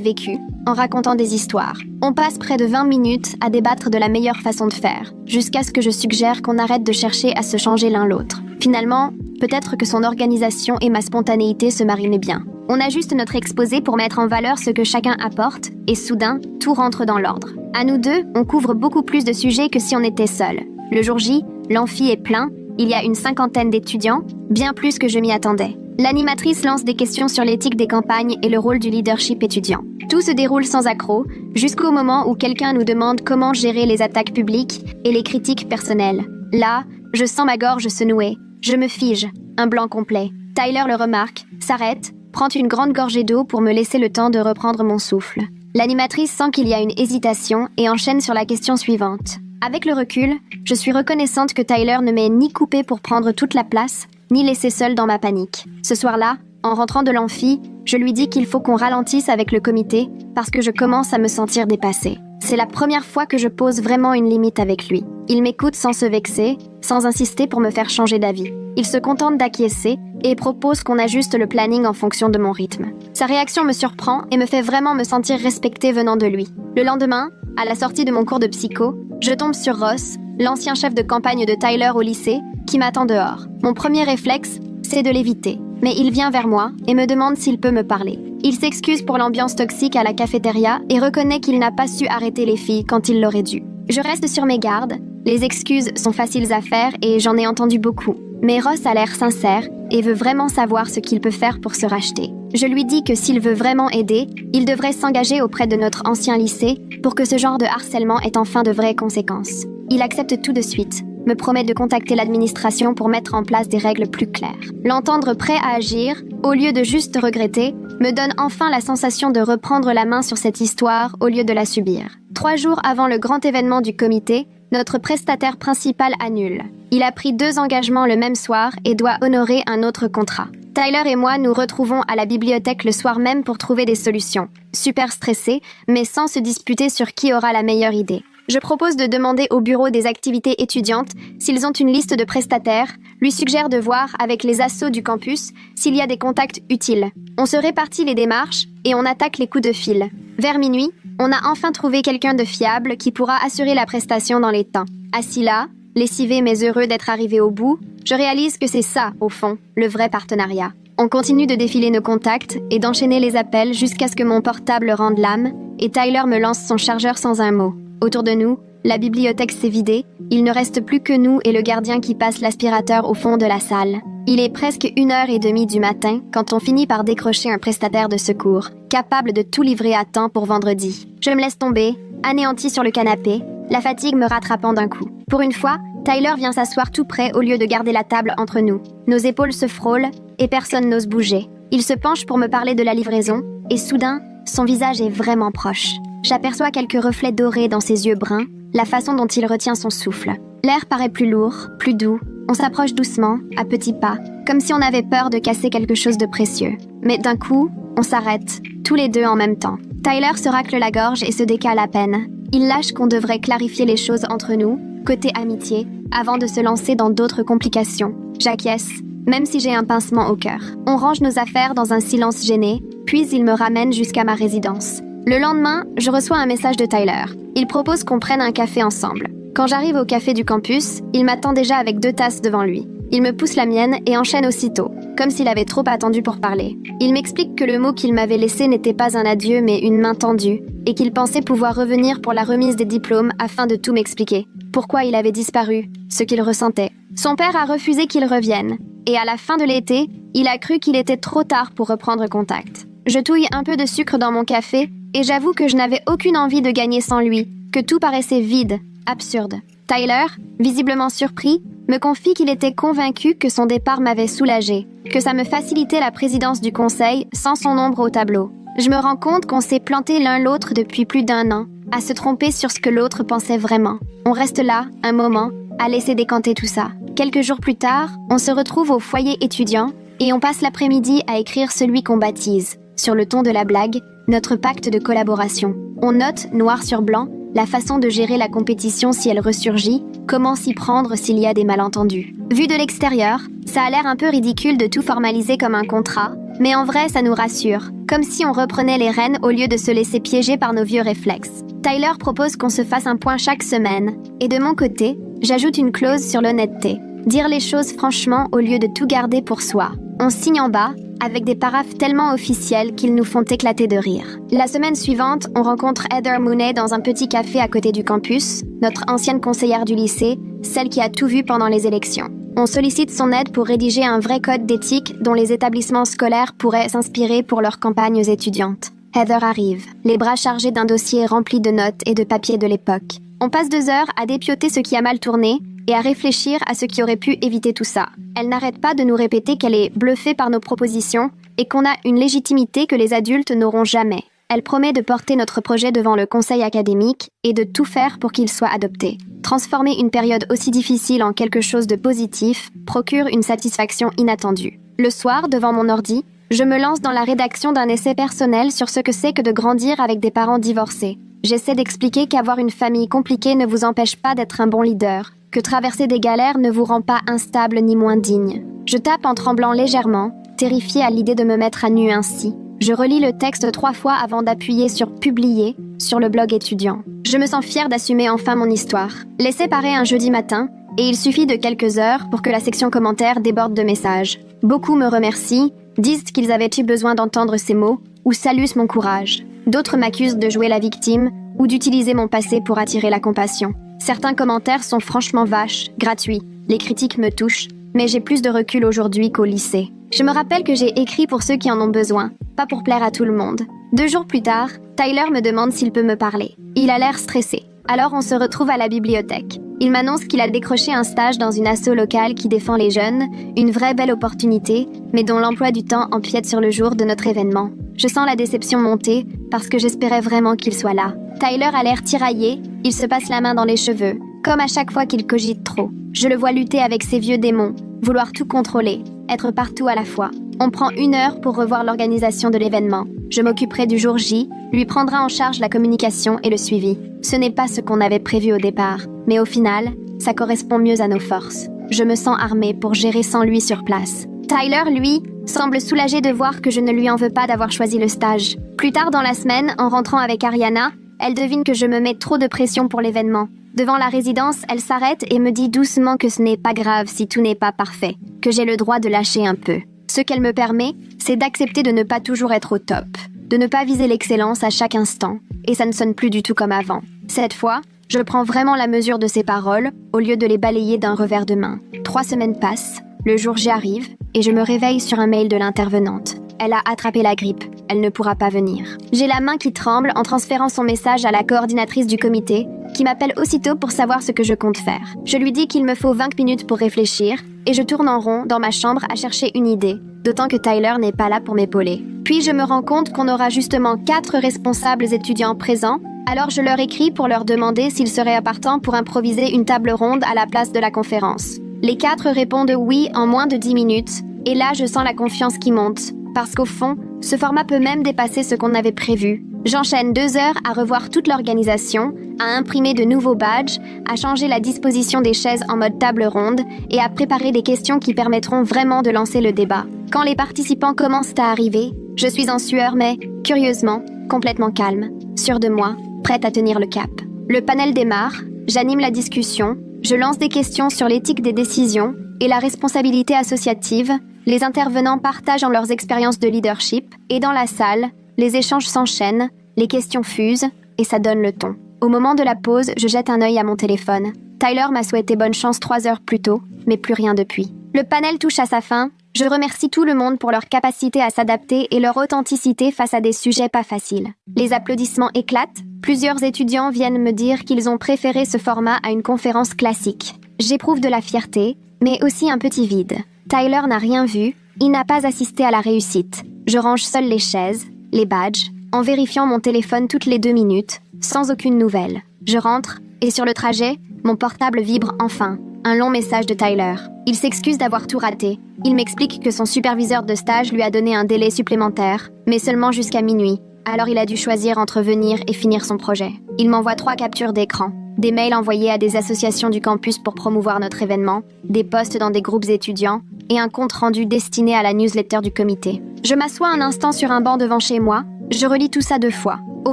vécu, en racontant des histoires. On passe près de 20 minutes à débattre de la meilleure façon de faire, jusqu'à ce que je suggère qu'on arrête de chercher à se changer l'un l'autre. Finalement, peut-être que son organisation et ma spontanéité se marient bien. On ajuste notre exposé pour mettre en valeur ce que chacun apporte, et soudain, tout rentre dans l'ordre. À nous deux, on couvre beaucoup plus de sujets que si on était seuls. Le jour J, l'amphi est plein, il y a une 50aine d'étudiants, bien plus que je m'y attendais. L'animatrice lance des questions sur l'éthique des campagnes et le rôle du leadership étudiant. Tout se déroule sans accroc, jusqu'au moment où quelqu'un nous demande comment gérer les attaques publiques et les critiques personnelles. Là, je sens ma gorge se nouer. Je me fige, un blanc complet. Tyler le remarque, s'arrête, prend une grande gorgée d'eau pour me laisser le temps de reprendre mon souffle. L'animatrice sent qu'il y a une hésitation et enchaîne sur la question suivante. Avec le recul, je suis reconnaissante que Tyler ne m'ait ni coupé pour prendre toute la place, ni laissé seule dans ma panique. Ce soir-là, en rentrant de l'amphi, je lui dis qu'il faut qu'on ralentisse avec le comité parce que je commence à me sentir dépassée. C'est la première fois que je pose vraiment une limite avec lui. Il m'écoute sans se vexer, sans insister pour me faire changer d'avis. Il se contente d'acquiescer et propose qu'on ajuste le planning en fonction de mon rythme. Sa réaction me surprend et me fait vraiment me sentir respectée venant de lui. Le lendemain, à la sortie de mon cours de psycho, je tombe sur Ross, l'ancien chef de campagne de Tyler au lycée, qui m'attend dehors. Mon premier réflexe, c'est de l'éviter. Mais il vient vers moi et me demande s'il peut me parler. Il s'excuse pour l'ambiance toxique à la cafétéria et reconnaît qu'il n'a pas su arrêter les filles quand il l'aurait dû. Je reste sur mes gardes, les excuses sont faciles à faire et j'en ai entendu beaucoup. Mais Ross a l'air sincère et veut vraiment savoir ce qu'il peut faire pour se racheter. Je lui dis que s'il veut vraiment aider, il devrait s'engager auprès de notre ancien lycée pour que ce genre de harcèlement ait enfin de vraies conséquences. Il accepte tout de suite, me promet de contacter l'administration pour mettre en place des règles plus claires. L'entendre prêt à agir, au lieu de juste regretter, me donne enfin la sensation de reprendre la main sur cette histoire au lieu de la subir. 3 jours avant le grand événement du comité, notre prestataire principal annule. Il a pris 2 engagements le même soir et doit honorer un autre contrat. Tyler et moi nous retrouvons à la bibliothèque le soir même pour trouver des solutions. Super stressés, mais sans se disputer sur qui aura la meilleure idée. Je propose de demander au bureau des activités étudiantes s'ils ont une liste de prestataires, lui suggère de voir avec les assos du campus s'il y a des contacts utiles. On se répartit les démarches et on attaque les coups de fil. Vers minuit, on a enfin trouvé quelqu'un de fiable qui pourra assurer la prestation dans les temps. Assis là, lessivé mais heureux d'être arrivé au bout, je réalise que c'est ça, au fond, le vrai partenariat. On continue de défiler nos contacts et d'enchaîner les appels jusqu'à ce que mon portable rende l'âme et Tyler me lance son chargeur sans un mot. Autour de nous, la bibliothèque s'est vidée, il ne reste plus que nous et le gardien qui passe l'aspirateur au fond de la salle. Il est presque 1h30 du matin quand on finit par décrocher un prestataire de secours, capable de tout livrer à temps pour vendredi. Je me laisse tomber, anéanti sur le canapé, la fatigue me rattrapant d'un coup. Pour une fois, Tyler vient s'asseoir tout près au lieu de garder la table entre nous. Nos épaules se frôlent et personne n'ose bouger. Il se penche pour me parler de la livraison et soudain, son visage est vraiment proche. J'aperçois quelques reflets dorés dans ses yeux bruns, la façon dont il retient son souffle. L'air paraît plus lourd, plus doux. On s'approche doucement, à petits pas, comme si on avait peur de casser quelque chose de précieux. Mais d'un coup, on s'arrête, tous les deux en même temps. Tyler se racle la gorge et se décale à peine. Il lâche qu'on devrait clarifier les choses entre nous, côté amitié, avant de se lancer dans d'autres complications. J'acquiesce, même si j'ai un pincement au cœur. On range nos affaires dans un silence gêné, puis il me ramène jusqu'à ma résidence. Le lendemain, je reçois un message de Tyler. Il propose qu'on prenne un café ensemble. Quand j'arrive au café du campus, il m'attend déjà avec 2 tasses devant lui. Il me pousse la mienne et enchaîne aussitôt, comme s'il avait trop attendu pour parler. Il m'explique que le mot qu'il m'avait laissé n'était pas un adieu mais une main tendue, et qu'il pensait pouvoir revenir pour la remise des diplômes afin de tout m'expliquer. Pourquoi il avait disparu, ce qu'il ressentait. Son père a refusé qu'il revienne, et à la fin de l'été, il a cru qu'il était trop tard pour reprendre contact. Je touille un peu de sucre dans mon café, et j'avoue que je n'avais aucune envie de gagner sans lui, que tout paraissait vide, absurde. Tyler, visiblement surpris, me confie qu'il était convaincu que son départ m'avait soulagé, que ça me facilitait la présidence du conseil sans son ombre au tableau. Je me rends compte qu'on s'est planté l'un l'autre depuis plus d'1 an, à se tromper sur ce que l'autre pensait vraiment. On reste là, un moment, à laisser décanter tout ça. Quelques jours plus tard, on se retrouve au foyer étudiant et on passe l'après-midi à écrire celui qu'on baptise, sur le ton de la blague, notre pacte de collaboration. On note, noir sur blanc, la façon de gérer la compétition si elle ressurgit, comment s'y prendre s'il y a des malentendus. Vu de l'extérieur, ça a l'air un peu ridicule de tout formaliser comme un contrat, mais en vrai, ça nous rassure, comme si on reprenait les rênes au lieu de se laisser piéger par nos vieux réflexes. Tyler propose qu'on se fasse un point chaque semaine, et de mon côté, j'ajoute une clause sur l'honnêteté. Dire les choses franchement au lieu de tout garder pour soi. On signe en bas, avec des paraphes tellement officiels qu'ils nous font éclater de rire. La semaine suivante, on rencontre Heather Mooney dans un petit café à côté du campus, notre ancienne conseillère du lycée, celle qui a tout vu pendant les élections. On sollicite son aide pour rédiger un vrai code d'éthique dont les établissements scolaires pourraient s'inspirer pour leurs campagnes étudiantes. Heather arrive, les bras chargés d'un dossier rempli de notes et de papiers de l'époque. On passe 2 heures à dépioter ce qui a mal tourné et à réfléchir à ce qui aurait pu éviter tout ça. Elle n'arrête pas de nous répéter qu'elle est bluffée par nos propositions et qu'on a une légitimité que les adultes n'auront jamais. Elle promet de porter notre projet devant le conseil académique et de tout faire pour qu'il soit adopté. Transformer une période aussi difficile en quelque chose de positif procure une satisfaction inattendue. Le soir, devant mon ordi, je me lance dans la rédaction d'un essai personnel sur ce que c'est que de grandir avec des parents divorcés. J'essaie d'expliquer qu'avoir une famille compliquée ne vous empêche pas d'être un bon leader, que traverser des galères ne vous rend pas instable ni moins digne. Je tape en tremblant légèrement, terrifiée à l'idée de me mettre à nu ainsi. Je relis le texte 3 fois avant d'appuyer sur « Publier » sur le blog étudiant. Je me sens fière d'assumer enfin mon histoire. L'essai paraît un jeudi matin, et il suffit de quelques heures pour que la section commentaires déborde de messages. Beaucoup me remercient, disent qu'ils avaient eu besoin d'entendre ces mots, ou saluent mon courage. D'autres m'accusent de jouer la victime, ou d'utiliser mon passé pour attirer la compassion. Certains commentaires sont franchement vaches, gratuits. Les critiques me touchent, mais j'ai plus de recul aujourd'hui qu'au lycée. Je me rappelle que j'ai écrit pour ceux qui en ont besoin, pas pour plaire à tout le monde. 2 jours plus tard, Tyler me demande s'il peut me parler. Il a l'air stressé. Alors on se retrouve à la bibliothèque. Il m'annonce qu'il a décroché un stage dans une asso locale qui défend les jeunes, une vraie belle opportunité, mais dont l'emploi du temps empiète sur le jour de notre événement. Je sens la déception monter, parce que j'espérais vraiment qu'il soit là. Tyler a l'air tiraillé, il se passe la main dans les cheveux, comme à chaque fois qu'il cogite trop. Je le vois lutter avec ses vieux démons, vouloir tout contrôler, être partout à la fois. On prend 1 heure pour revoir l'organisation de l'événement. Je m'occuperai du jour J, lui prendra en charge la communication et le suivi. Ce n'est pas ce qu'on avait prévu au départ, mais au final, ça correspond mieux à nos forces. Je me sens armée pour gérer sans lui sur place. Tyler, lui, semble soulagé de voir que je ne lui en veux pas d'avoir choisi le stage. Plus tard dans la semaine, en rentrant avec Ariana, elle devine que je me mets trop de pression pour l'événement. Devant la résidence, elle s'arrête et me dit doucement que ce n'est pas grave si tout n'est pas parfait, que j'ai le droit de lâcher un peu. Ce qu'elle me permet, c'est d'accepter de ne pas toujours être au top, de ne pas viser l'excellence à chaque instant, et ça ne sonne plus du tout comme avant. Cette fois, je prends vraiment la mesure de ses paroles, au lieu de les balayer d'un revers de main. 3 semaines passent, le jour J arrive, et je me réveille sur un mail de l'intervenante. Elle a attrapé la grippe, elle ne pourra pas venir. J'ai la main qui tremble en transférant son message à la coordinatrice du comité, qui m'appelle aussitôt pour savoir ce que je compte faire. Je lui dis qu'il me faut 20 minutes pour réfléchir, et je tourne en rond dans ma chambre à chercher une idée, d'autant que Tyler n'est pas là pour m'épauler. Puis je me rends compte qu'on aura justement 4 responsables étudiants présents, alors je leur écris pour leur demander s'ils seraient partants pour improviser une table ronde à la place de la conférence. Les 4 répondent oui en moins de 10 minutes, et là je sens la confiance qui monte, parce qu'au fond, ce format peut même dépasser ce qu'on avait prévu. J'enchaîne 2 heures à revoir toute l'organisation, à imprimer de nouveaux badges, à changer la disposition des chaises en mode table ronde et à préparer des questions qui permettront vraiment de lancer le débat. Quand les participants commencent à arriver, je suis en sueur mais, curieusement, complètement calme, sûre de moi, prête à tenir le cap. Le panel démarre, j'anime la discussion, je lance des questions sur l'éthique des décisions et la responsabilité associative. Les intervenants partagent en leurs expériences de leadership et dans la salle, les échanges s'enchaînent, les questions fusent et ça donne le ton. Au moment de la pause, je jette un œil à mon téléphone. Tyler m'a souhaité bonne chance 3 heures plus tôt, mais plus rien depuis. Le panel touche à sa fin. Je remercie tout le monde pour leur capacité à s'adapter et leur authenticité face à des sujets pas faciles. Les applaudissements éclatent. Plusieurs étudiants viennent me dire qu'ils ont préféré ce format à une conférence classique. J'éprouve de la fierté, mais aussi un petit vide. Tyler n'a rien vu, il n'a pas assisté à la réussite. Je range seule les chaises, les badges, en vérifiant mon téléphone toutes les 2 minutes, sans aucune nouvelle. Je rentre, et sur le trajet, mon portable vibre enfin. Un long message de Tyler. Il s'excuse d'avoir tout raté. Il m'explique que son superviseur de stage lui a donné un délai supplémentaire, mais seulement jusqu'à minuit. Alors il a dû choisir entre venir et finir son projet. Il m'envoie 3 captures d'écran. Des mails envoyés à des associations du campus pour promouvoir notre événement, des posts dans des groupes étudiants et un compte rendu destiné à la newsletter du comité. Je m'assois un instant sur un banc devant chez moi, je relis tout ça 2 fois. Au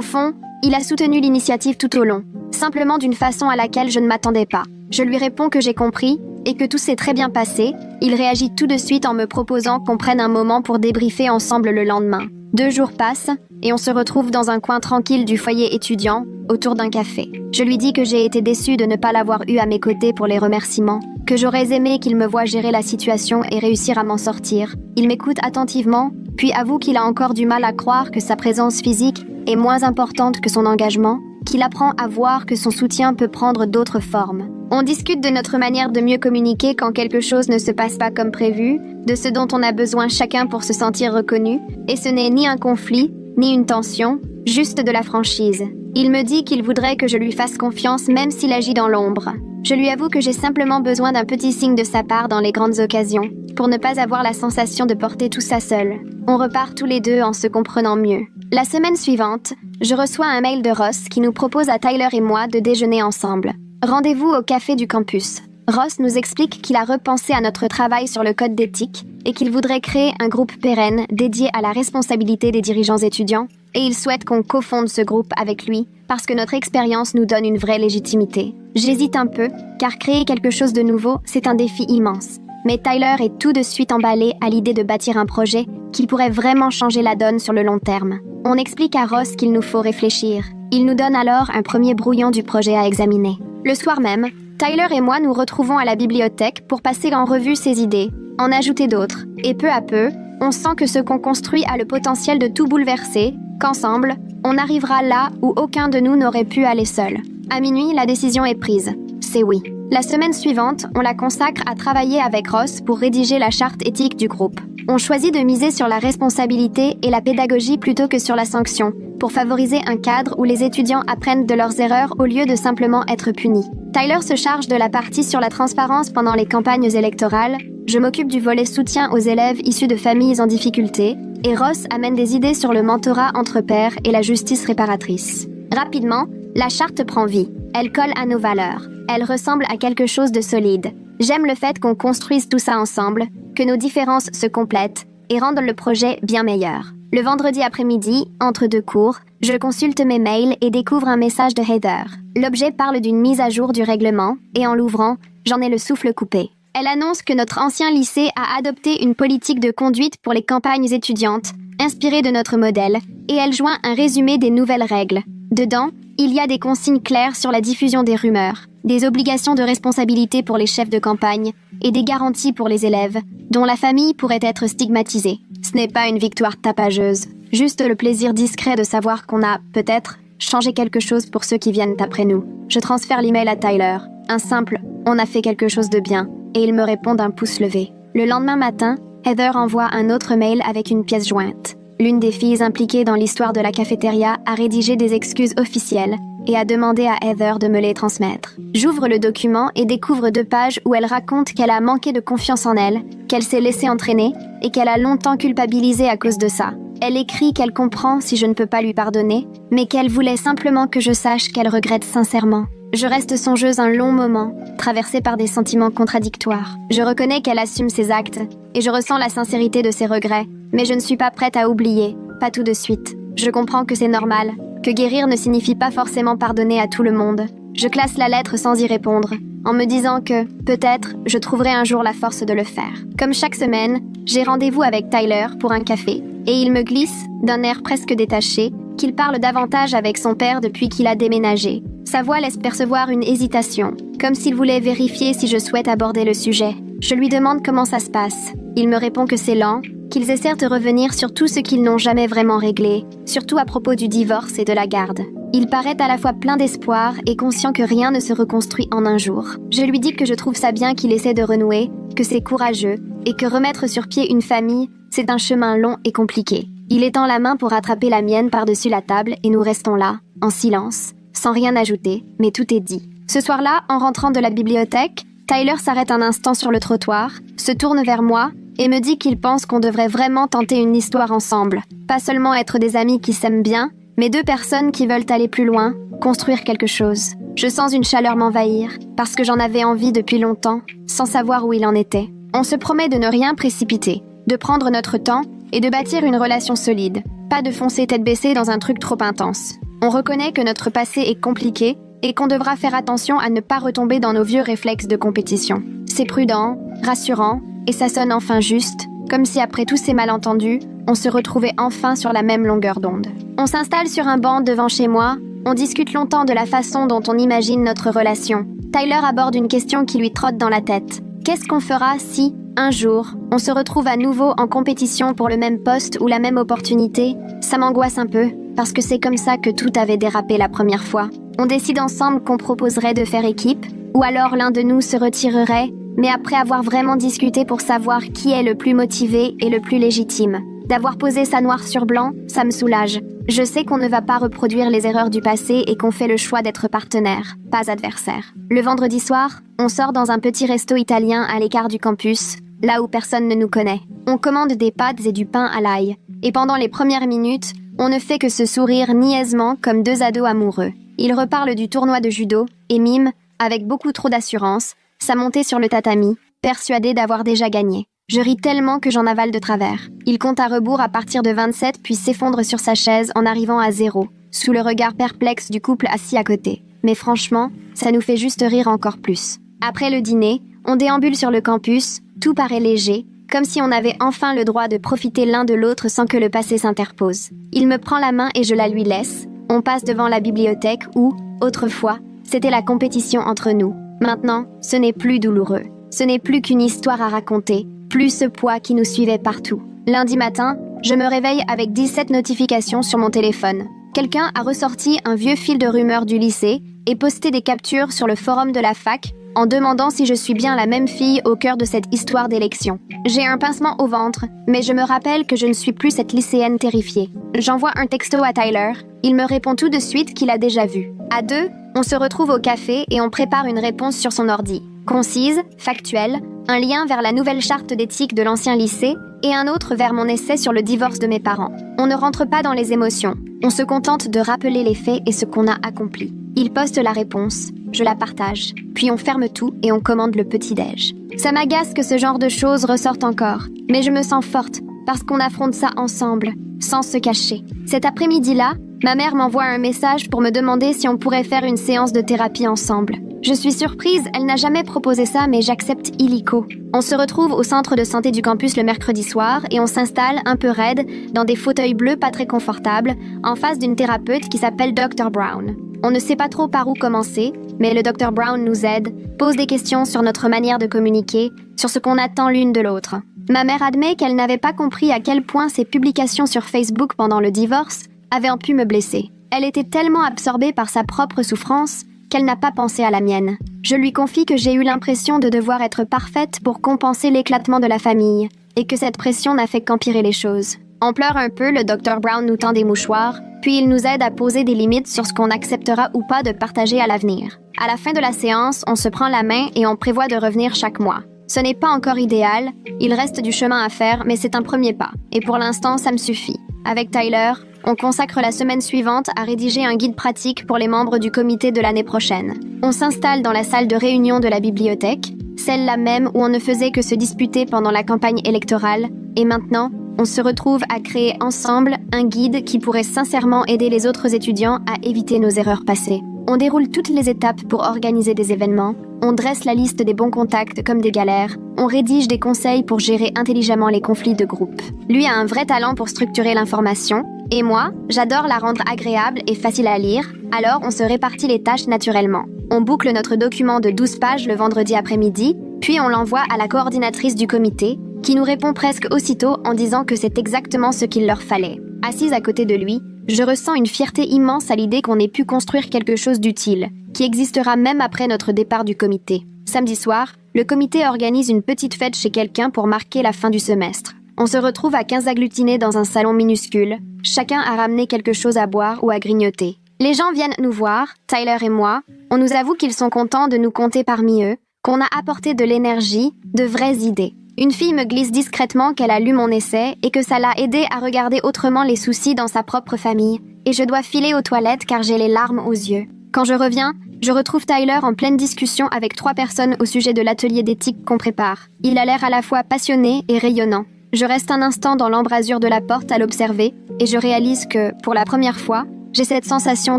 fond, il a soutenu l'initiative tout au long, simplement d'une façon à laquelle je ne m'attendais pas. Je lui réponds que j'ai compris et que tout s'est très bien passé. Il réagit tout de suite en me proposant qu'on prenne un moment pour débriefer ensemble le lendemain. 2 jours passent et on se retrouve dans un coin tranquille du foyer étudiant, autour d'un café. Je lui dis que j'ai été déçue de ne pas l'avoir eu à mes côtés pour les remerciements, que j'aurais aimé qu'il me voie gérer la situation et réussir à m'en sortir. Il m'écoute attentivement, puis avoue qu'il a encore du mal à croire que sa présence physique est moins importante que son engagement, qu'il apprend à voir que son soutien peut prendre d'autres formes. On discute de notre manière de mieux communiquer quand quelque chose ne se passe pas comme prévu, de ce dont on a besoin chacun pour se sentir reconnu, et ce n'est ni un conflit, ni une tension, juste de la franchise. Il me dit qu'il voudrait que je lui fasse confiance même s'il agit dans l'ombre. Je lui avoue que j'ai simplement besoin d'un petit signe de sa part dans les grandes occasions, pour ne pas avoir la sensation de porter tout ça seul. On repart tous les 2 en se comprenant mieux. La semaine suivante, je reçois un mail de Ross qui nous propose à Tyler et moi de déjeuner ensemble. Rendez-vous au café du campus. Ross nous explique qu'il a repensé à notre travail sur le code d'éthique et qu'il voudrait créer un groupe pérenne dédié à la responsabilité des dirigeants étudiants, et il souhaite qu'on cofonde ce groupe avec lui parce que notre expérience nous donne une vraie légitimité. J'hésite un peu, car créer quelque chose de nouveau, c'est un défi immense. Mais Tyler est tout de suite emballé à l'idée de bâtir un projet qui pourrait vraiment changer la donne sur le long terme. On explique à Ross qu'il nous faut réfléchir. Il nous donne alors un premier brouillon du projet à examiner. Le soir même, Tyler et moi nous retrouvons à la bibliothèque pour passer en revue ses idées, en ajouter d'autres. Et peu à peu, on sent que ce qu'on construit a le potentiel de tout bouleverser, qu'ensemble, on arrivera là où aucun de nous n'aurait pu aller seul. À minuit, la décision est prise. C'est oui. La semaine suivante, on la consacre à travailler avec Ross pour rédiger la charte éthique du groupe. On choisit de miser sur la responsabilité et la pédagogie plutôt que sur la sanction, pour favoriser un cadre où les étudiants apprennent de leurs erreurs au lieu de simplement être punis. Tyler se charge de la partie sur la transparence pendant les campagnes électorales, je m'occupe du volet soutien aux élèves issus de familles en difficulté, et Ross amène des idées sur le mentorat entre pairs et la justice réparatrice. Rapidement, la charte prend vie. Elle colle à nos valeurs. Elle ressemble à quelque chose de solide. J'aime le fait qu'on construise tout ça ensemble, que nos différences se complètent et rendent le projet bien meilleur. Le vendredi après-midi, entre 2 cours, je consulte mes mails et découvre un message de Heather. L'objet parle d'une mise à jour du règlement et en l'ouvrant, j'en ai le souffle coupé. Elle annonce que notre ancien lycée a adopté une politique de conduite pour les campagnes étudiantes, inspirée de notre modèle, et elle joint un résumé des nouvelles règles. Dedans, il y a des consignes claires sur la diffusion des rumeurs, des obligations de responsabilité pour les chefs de campagne et des garanties pour les élèves, dont la famille pourrait être stigmatisée. Ce n'est pas une victoire tapageuse, juste le plaisir discret de savoir qu'on a, peut-être, changé quelque chose pour ceux qui viennent après nous. Je transfère l'email à Tyler. Un simple « on a fait quelque chose de bien » et il me répond d'un pouce levé. Le lendemain matin, Heather envoie un autre mail avec une pièce jointe. L'une des filles impliquées dans l'histoire de la cafétéria a rédigé des excuses officielles et a demandé à Heather de me les transmettre. J'ouvre le document et découvre 2 pages où elle raconte qu'elle a manqué de confiance en elle, qu'elle s'est laissée entraîner et qu'elle a longtemps culpabilisé à cause de ça. Elle écrit qu'elle comprend si je ne peux pas lui pardonner, mais qu'elle voulait simplement que je sache qu'elle regrette sincèrement. Je reste songeuse un long moment, traversée par des sentiments contradictoires. Je reconnais qu'elle assume ses actes, et je ressens la sincérité de ses regrets, mais je ne suis pas prête à oublier, pas tout de suite. Je comprends que c'est normal, que guérir ne signifie pas forcément pardonner à tout le monde. Je classe la lettre sans y répondre, en me disant que, peut-être, je trouverai un jour la force de le faire. Comme chaque semaine, j'ai rendez-vous avec Tyler pour un café, et il me glisse, d'un air presque détaché, qu'il parle davantage avec son père depuis qu'il a déménagé. Sa voix laisse percevoir une hésitation, comme s'il voulait vérifier si je souhaite aborder le sujet. Je lui demande comment ça se passe. Il me répond que c'est lent, qu'ils essaient de revenir sur tout ce qu'ils n'ont jamais vraiment réglé, surtout à propos du divorce et de la garde. Il paraît à la fois plein d'espoir et conscient que rien ne se reconstruit en un jour. Je lui dis que je trouve ça bien qu'il essaie de renouer, que c'est courageux, et que remettre sur pied une famille, c'est un chemin long et compliqué. Il étend la main pour attraper la mienne par-dessus la table et nous restons là, en silence, sans rien ajouter, mais tout est dit. Ce soir-là, en rentrant de la bibliothèque, Tyler s'arrête un instant sur le trottoir, se tourne vers moi et me dit qu'il pense qu'on devrait vraiment tenter une histoire ensemble. Pas seulement être des amis qui s'aiment bien, mais deux personnes qui veulent aller plus loin, construire quelque chose. Je sens une chaleur m'envahir, parce que j'en avais envie depuis longtemps, sans savoir où il en était. On se promet de ne rien précipiter, de prendre notre temps et de bâtir une relation solide. Pas de foncer tête baissée dans un truc trop intense. On reconnaît que notre passé est compliqué et qu'on devra faire attention à ne pas retomber dans nos vieux réflexes de compétition. C'est prudent, rassurant, et ça sonne enfin juste, comme si après tous ces malentendus, on se retrouvait enfin sur la même longueur d'onde. On s'installe sur un banc devant chez moi, on discute longtemps de la façon dont on imagine notre relation. Tyler aborde une question qui lui trotte dans la tête. Qu'est-ce qu'on fera si, un jour, on se retrouve à nouveau en compétition pour le même poste ou la même opportunité? Ça m'angoisse un peu, parce que c'est comme ça que tout avait dérapé la première fois. On décide ensemble qu'on proposerait de faire équipe, ou alors l'un de nous se retirerait, mais après avoir vraiment discuté pour savoir qui est le plus motivé et le plus légitime. D'avoir posé ça noir sur blanc, ça me soulage. Je sais qu'on ne va pas reproduire les erreurs du passé et qu'on fait le choix d'être partenaire, pas adversaire. Le vendredi soir, on sort dans un petit resto italien à l'écart du campus, là où personne ne nous connaît. On commande des pâtes et du pain à l'ail. Et pendant les premières minutes, on ne fait que se sourire niaisement comme deux ados amoureux. Il reparle du tournoi de judo et mime, avec beaucoup trop d'assurance, sa montée sur le tatami, persuadé d'avoir déjà gagné. Je ris tellement que j'en avale de travers. Il compte à rebours à partir de 27 puis s'effondre sur sa chaise en arrivant à 0, sous le regard perplexe du couple assis à côté. Mais franchement, ça nous fait juste rire encore plus. Après le dîner, on déambule sur le campus, tout paraît léger, comme si on avait enfin le droit de profiter l'un de l'autre sans que le passé s'interpose. Il me prend la main et je la lui laisse. On passe devant la bibliothèque où, autrefois, c'était la compétition entre nous. Maintenant, ce n'est plus douloureux. Ce n'est plus qu'une histoire à raconter, plus ce poids qui nous suivait partout. Lundi matin, je me réveille avec 17 notifications sur mon téléphone. Quelqu'un a ressorti un vieux fil de rumeurs du lycée et posté des captures sur le forum de la fac en demandant si je suis bien la même fille au cœur de cette histoire d'élection. J'ai un pincement au ventre, mais je me rappelle que je ne suis plus cette lycéenne terrifiée. J'envoie un texto à Tyler. Il me répond tout de suite qu'il a déjà vu. À deux, on se retrouve au café et on prépare une réponse sur son ordi. Concise, factuelle, un lien vers la nouvelle charte d'éthique de l'ancien lycée et un autre vers mon essai sur le divorce de mes parents. On ne rentre pas dans les émotions. On se contente de rappeler les faits et ce qu'on a accompli. Il poste la réponse, je la partage, puis on ferme tout et on commande le petit-déj. Ça m'agace que ce genre de choses ressortent encore, mais je me sens forte parce qu'on affronte ça ensemble, sans se cacher. Cet après-midi-là, ma mère m'envoie un message pour me demander si on pourrait faire une séance de thérapie ensemble. Je suis surprise, elle n'a jamais proposé ça, mais j'accepte illico. On se retrouve au centre de santé du campus le mercredi soir et on s'installe, un peu raide, dans des fauteuils bleus pas très confortables, en face d'une thérapeute qui s'appelle Dr. Brown. On ne sait pas trop par où commencer, mais le Dr. Brown nous aide, pose des questions sur notre manière de communiquer, sur ce qu'on attend l'une de l'autre. Ma mère admet qu'elle n'avait pas compris à quel point ses publications sur Facebook pendant le divorce avaient pu me blesser. Elle était tellement absorbée par sa propre souffrance qu'elle n'a pas pensé à la mienne. Je lui confie que j'ai eu l'impression de devoir être parfaite pour compenser l'éclatement de la famille, et que cette pression n'a fait qu'empirer les choses. On pleure un peu, le Dr. Brown nous tend des mouchoirs, puis il nous aide à poser des limites sur ce qu'on acceptera ou pas de partager à l'avenir. À la fin de la séance, on se prend la main et on prévoit de revenir chaque mois. Ce n'est pas encore idéal, il reste du chemin à faire, mais c'est un premier pas. Et pour l'instant, ça me suffit. Avec Tyler, on consacre la semaine suivante à rédiger un guide pratique pour les membres du comité de l'année prochaine. On s'installe dans la salle de réunion de la bibliothèque, celle-là même où on ne faisait que se disputer pendant la campagne électorale, et maintenant, on se retrouve à créer ensemble un guide qui pourrait sincèrement aider les autres étudiants à éviter nos erreurs passées. On déroule toutes les étapes pour organiser des événements, on dresse la liste des bons contacts comme des galères, on rédige des conseils pour gérer intelligemment les conflits de groupe. Lui a un vrai talent pour structurer l'information, et moi, j'adore la rendre agréable et facile à lire, alors on se répartit les tâches naturellement. On boucle notre document de 12 pages le vendredi après-midi, puis on l'envoie à la coordinatrice du comité, qui nous répond presque aussitôt en disant que c'est exactement ce qu'il leur fallait. Assise à côté de lui, je ressens une fierté immense à l'idée qu'on ait pu construire quelque chose d'utile, qui existera même après notre départ du comité. Samedi soir, le comité organise une petite fête chez quelqu'un pour marquer la fin du semestre. On se retrouve à 15 agglutinés dans un salon minuscule. Chacun a ramené quelque chose à boire ou à grignoter. Les gens viennent nous voir, Tyler et moi. On nous avoue qu'ils sont contents de nous compter parmi eux, qu'on a apporté de l'énergie, de vraies idées. Une fille me glisse discrètement qu'elle a lu mon essai et que ça l'a aidé à regarder autrement les soucis dans sa propre famille. Et je dois filer aux toilettes car j'ai les larmes aux yeux. Quand je reviens, je retrouve Tyler en pleine discussion avec 3 personnes au sujet de l'atelier d'éthique qu'on prépare. Il a l'air à la fois passionné et rayonnant. Je reste un instant dans l'embrasure de la porte à l'observer et je réalise que, pour la première fois, j'ai cette sensation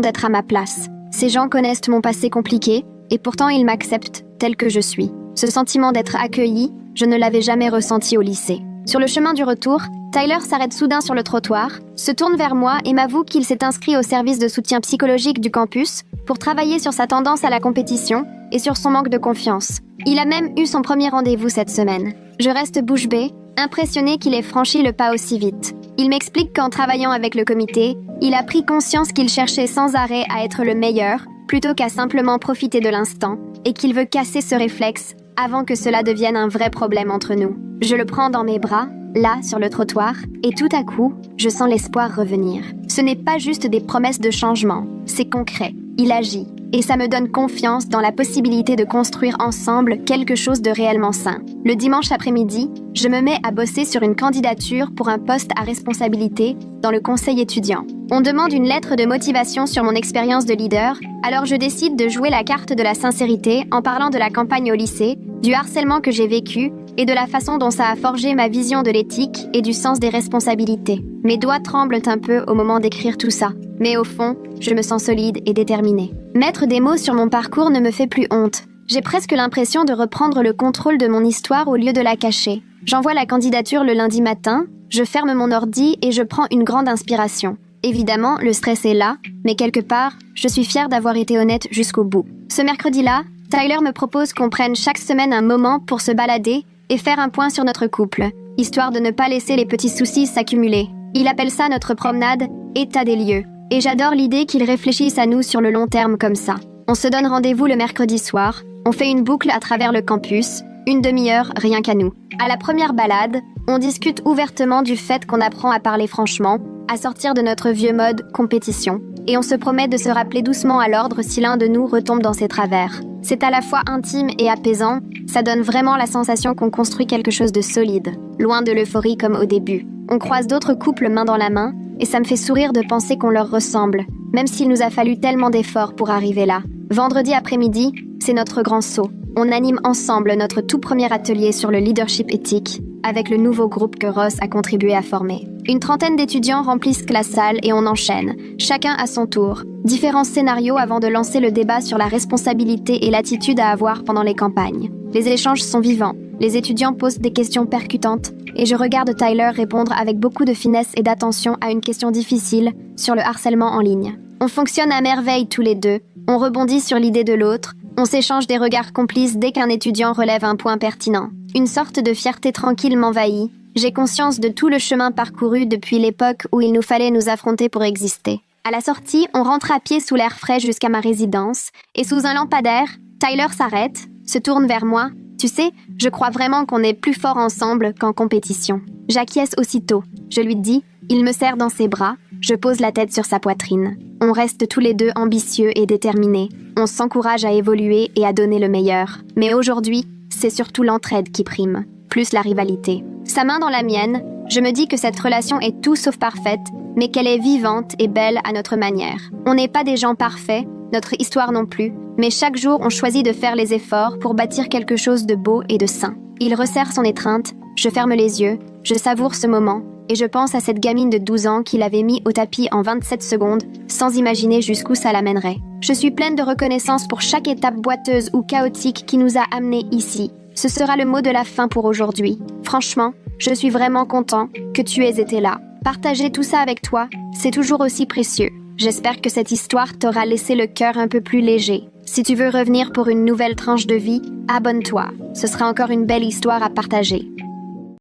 d'être à ma place. Ces gens connaissent mon passé compliqué et pourtant ils m'acceptent tel que je suis. Ce sentiment d'être accueilli, je ne l'avais jamais ressenti au lycée. Sur le chemin du retour, Tyler s'arrête soudain sur le trottoir, se tourne vers moi et m'avoue qu'il s'est inscrit au service de soutien psychologique du campus pour travailler sur sa tendance à la compétition et sur son manque de confiance. Il a même eu son premier rendez-vous cette semaine. Je reste bouche bée, impressionnée qu'il ait franchi le pas aussi vite. Il m'explique qu'en travaillant avec le comité, il a pris conscience qu'il cherchait sans arrêt à être le meilleur plutôt qu'à simplement profiter de l'instant et qu'il veut casser ce réflexe avant que cela devienne un vrai problème entre nous. Je le prends dans mes bras, là, sur le trottoir, et tout à coup, je sens l'espoir revenir. Ce n'est pas juste des promesses de changement, c'est concret, il agit, et ça me donne confiance dans la possibilité de construire ensemble quelque chose de réellement sain. Le dimanche après-midi, je me mets à bosser sur une candidature pour un poste à responsabilité dans le conseil étudiant. On demande une lettre de motivation sur mon expérience de leader, alors je décide de jouer la carte de la sincérité en parlant de la campagne au lycée, du harcèlement que j'ai vécu et de la façon dont ça a forgé ma vision de l'éthique et du sens des responsabilités. Mes doigts tremblent un peu au moment d'écrire tout ça, mais au fond, je me sens solide et déterminée. Mettre des mots sur mon parcours ne me fait plus honte. J'ai presque l'impression de reprendre le contrôle de mon histoire au lieu de la cacher. J'envoie la candidature le lundi matin, je ferme mon ordi et je prends une grande inspiration. Évidemment, le stress est là, mais quelque part, je suis fière d'avoir été honnête jusqu'au bout. Ce mercredi-là, Tyler me propose qu'on prenne chaque semaine un moment pour se balader et faire un point sur notre couple, histoire de ne pas laisser les petits soucis s'accumuler. Il appelle ça notre promenade « état des lieux ». Et j'adore l'idée qu'il réfléchisse à nous sur le long terme comme ça. On se donne rendez-vous le mercredi soir, on fait une boucle à travers le campus, une demi-heure rien qu'à nous. À la première balade, on discute ouvertement du fait qu'on apprend à parler franchement, à sortir de notre vieux mode compétition, et on se promet de se rappeler doucement à l'ordre si l'un de nous retombe dans ses travers. C'est à la fois intime et apaisant, ça donne vraiment la sensation qu'on construit quelque chose de solide, loin de l'euphorie comme au début. On croise d'autres couples main dans la main, et ça me fait sourire de penser qu'on leur ressemble, même s'il nous a fallu tellement d'efforts pour arriver là. Vendredi après-midi, c'est notre grand saut. On anime ensemble notre tout premier atelier sur le leadership éthique, avec le nouveau groupe que Ross a contribué à former. Une trentaine d'étudiants remplissent la salle et on enchaîne, chacun à son tour. Différents scénarios avant de lancer le débat sur la responsabilité et l'attitude à avoir pendant les campagnes. Les échanges sont vivants, les étudiants posent des questions percutantes, et je regarde Tyler répondre avec beaucoup de finesse et d'attention à une question difficile sur le harcèlement en ligne. On fonctionne à merveille tous les deux, on rebondit sur l'idée de l'autre, on s'échange des regards complices dès qu'un étudiant relève un point pertinent. Une sorte de fierté tranquille m'envahit. J'ai conscience de tout le chemin parcouru depuis l'époque où il nous fallait nous affronter pour exister. À la sortie, on rentre à pied sous l'air frais jusqu'à ma résidence, et sous un lampadaire, Tyler s'arrête, se tourne vers moi. Tu sais, je crois vraiment qu'on est plus forts ensemble qu'en compétition. J'acquiesce aussitôt. Je lui dis, il me serre dans ses bras, je pose la tête sur sa poitrine. On reste tous les deux ambitieux et déterminés. On s'encourage à évoluer et à donner le meilleur. Mais aujourd'hui, c'est surtout l'entraide qui prime, plus la rivalité. Sa main dans la mienne, je me dis que cette relation est tout sauf parfaite, mais qu'elle est vivante et belle à notre manière. On n'est pas des gens parfaits, notre histoire non plus, mais chaque jour on choisit de faire les efforts pour bâtir quelque chose de beau et de sain. Il resserre son étreinte, je ferme les yeux, je savoure ce moment, et je pense à cette gamine de 12 ans qu'il avait mis au tapis en 27 secondes, sans imaginer jusqu'où ça l'amènerait. Je suis pleine de reconnaissance pour chaque étape boiteuse ou chaotique qui nous a amenés ici. Ce sera le mot de la fin pour aujourd'hui. Franchement, je suis vraiment content que tu aies été là. Partager tout ça avec toi, c'est toujours aussi précieux. J'espère que cette histoire t'aura laissé le cœur un peu plus léger. Si tu veux revenir pour une nouvelle tranche de vie, abonne-toi. Ce sera encore une belle histoire à partager.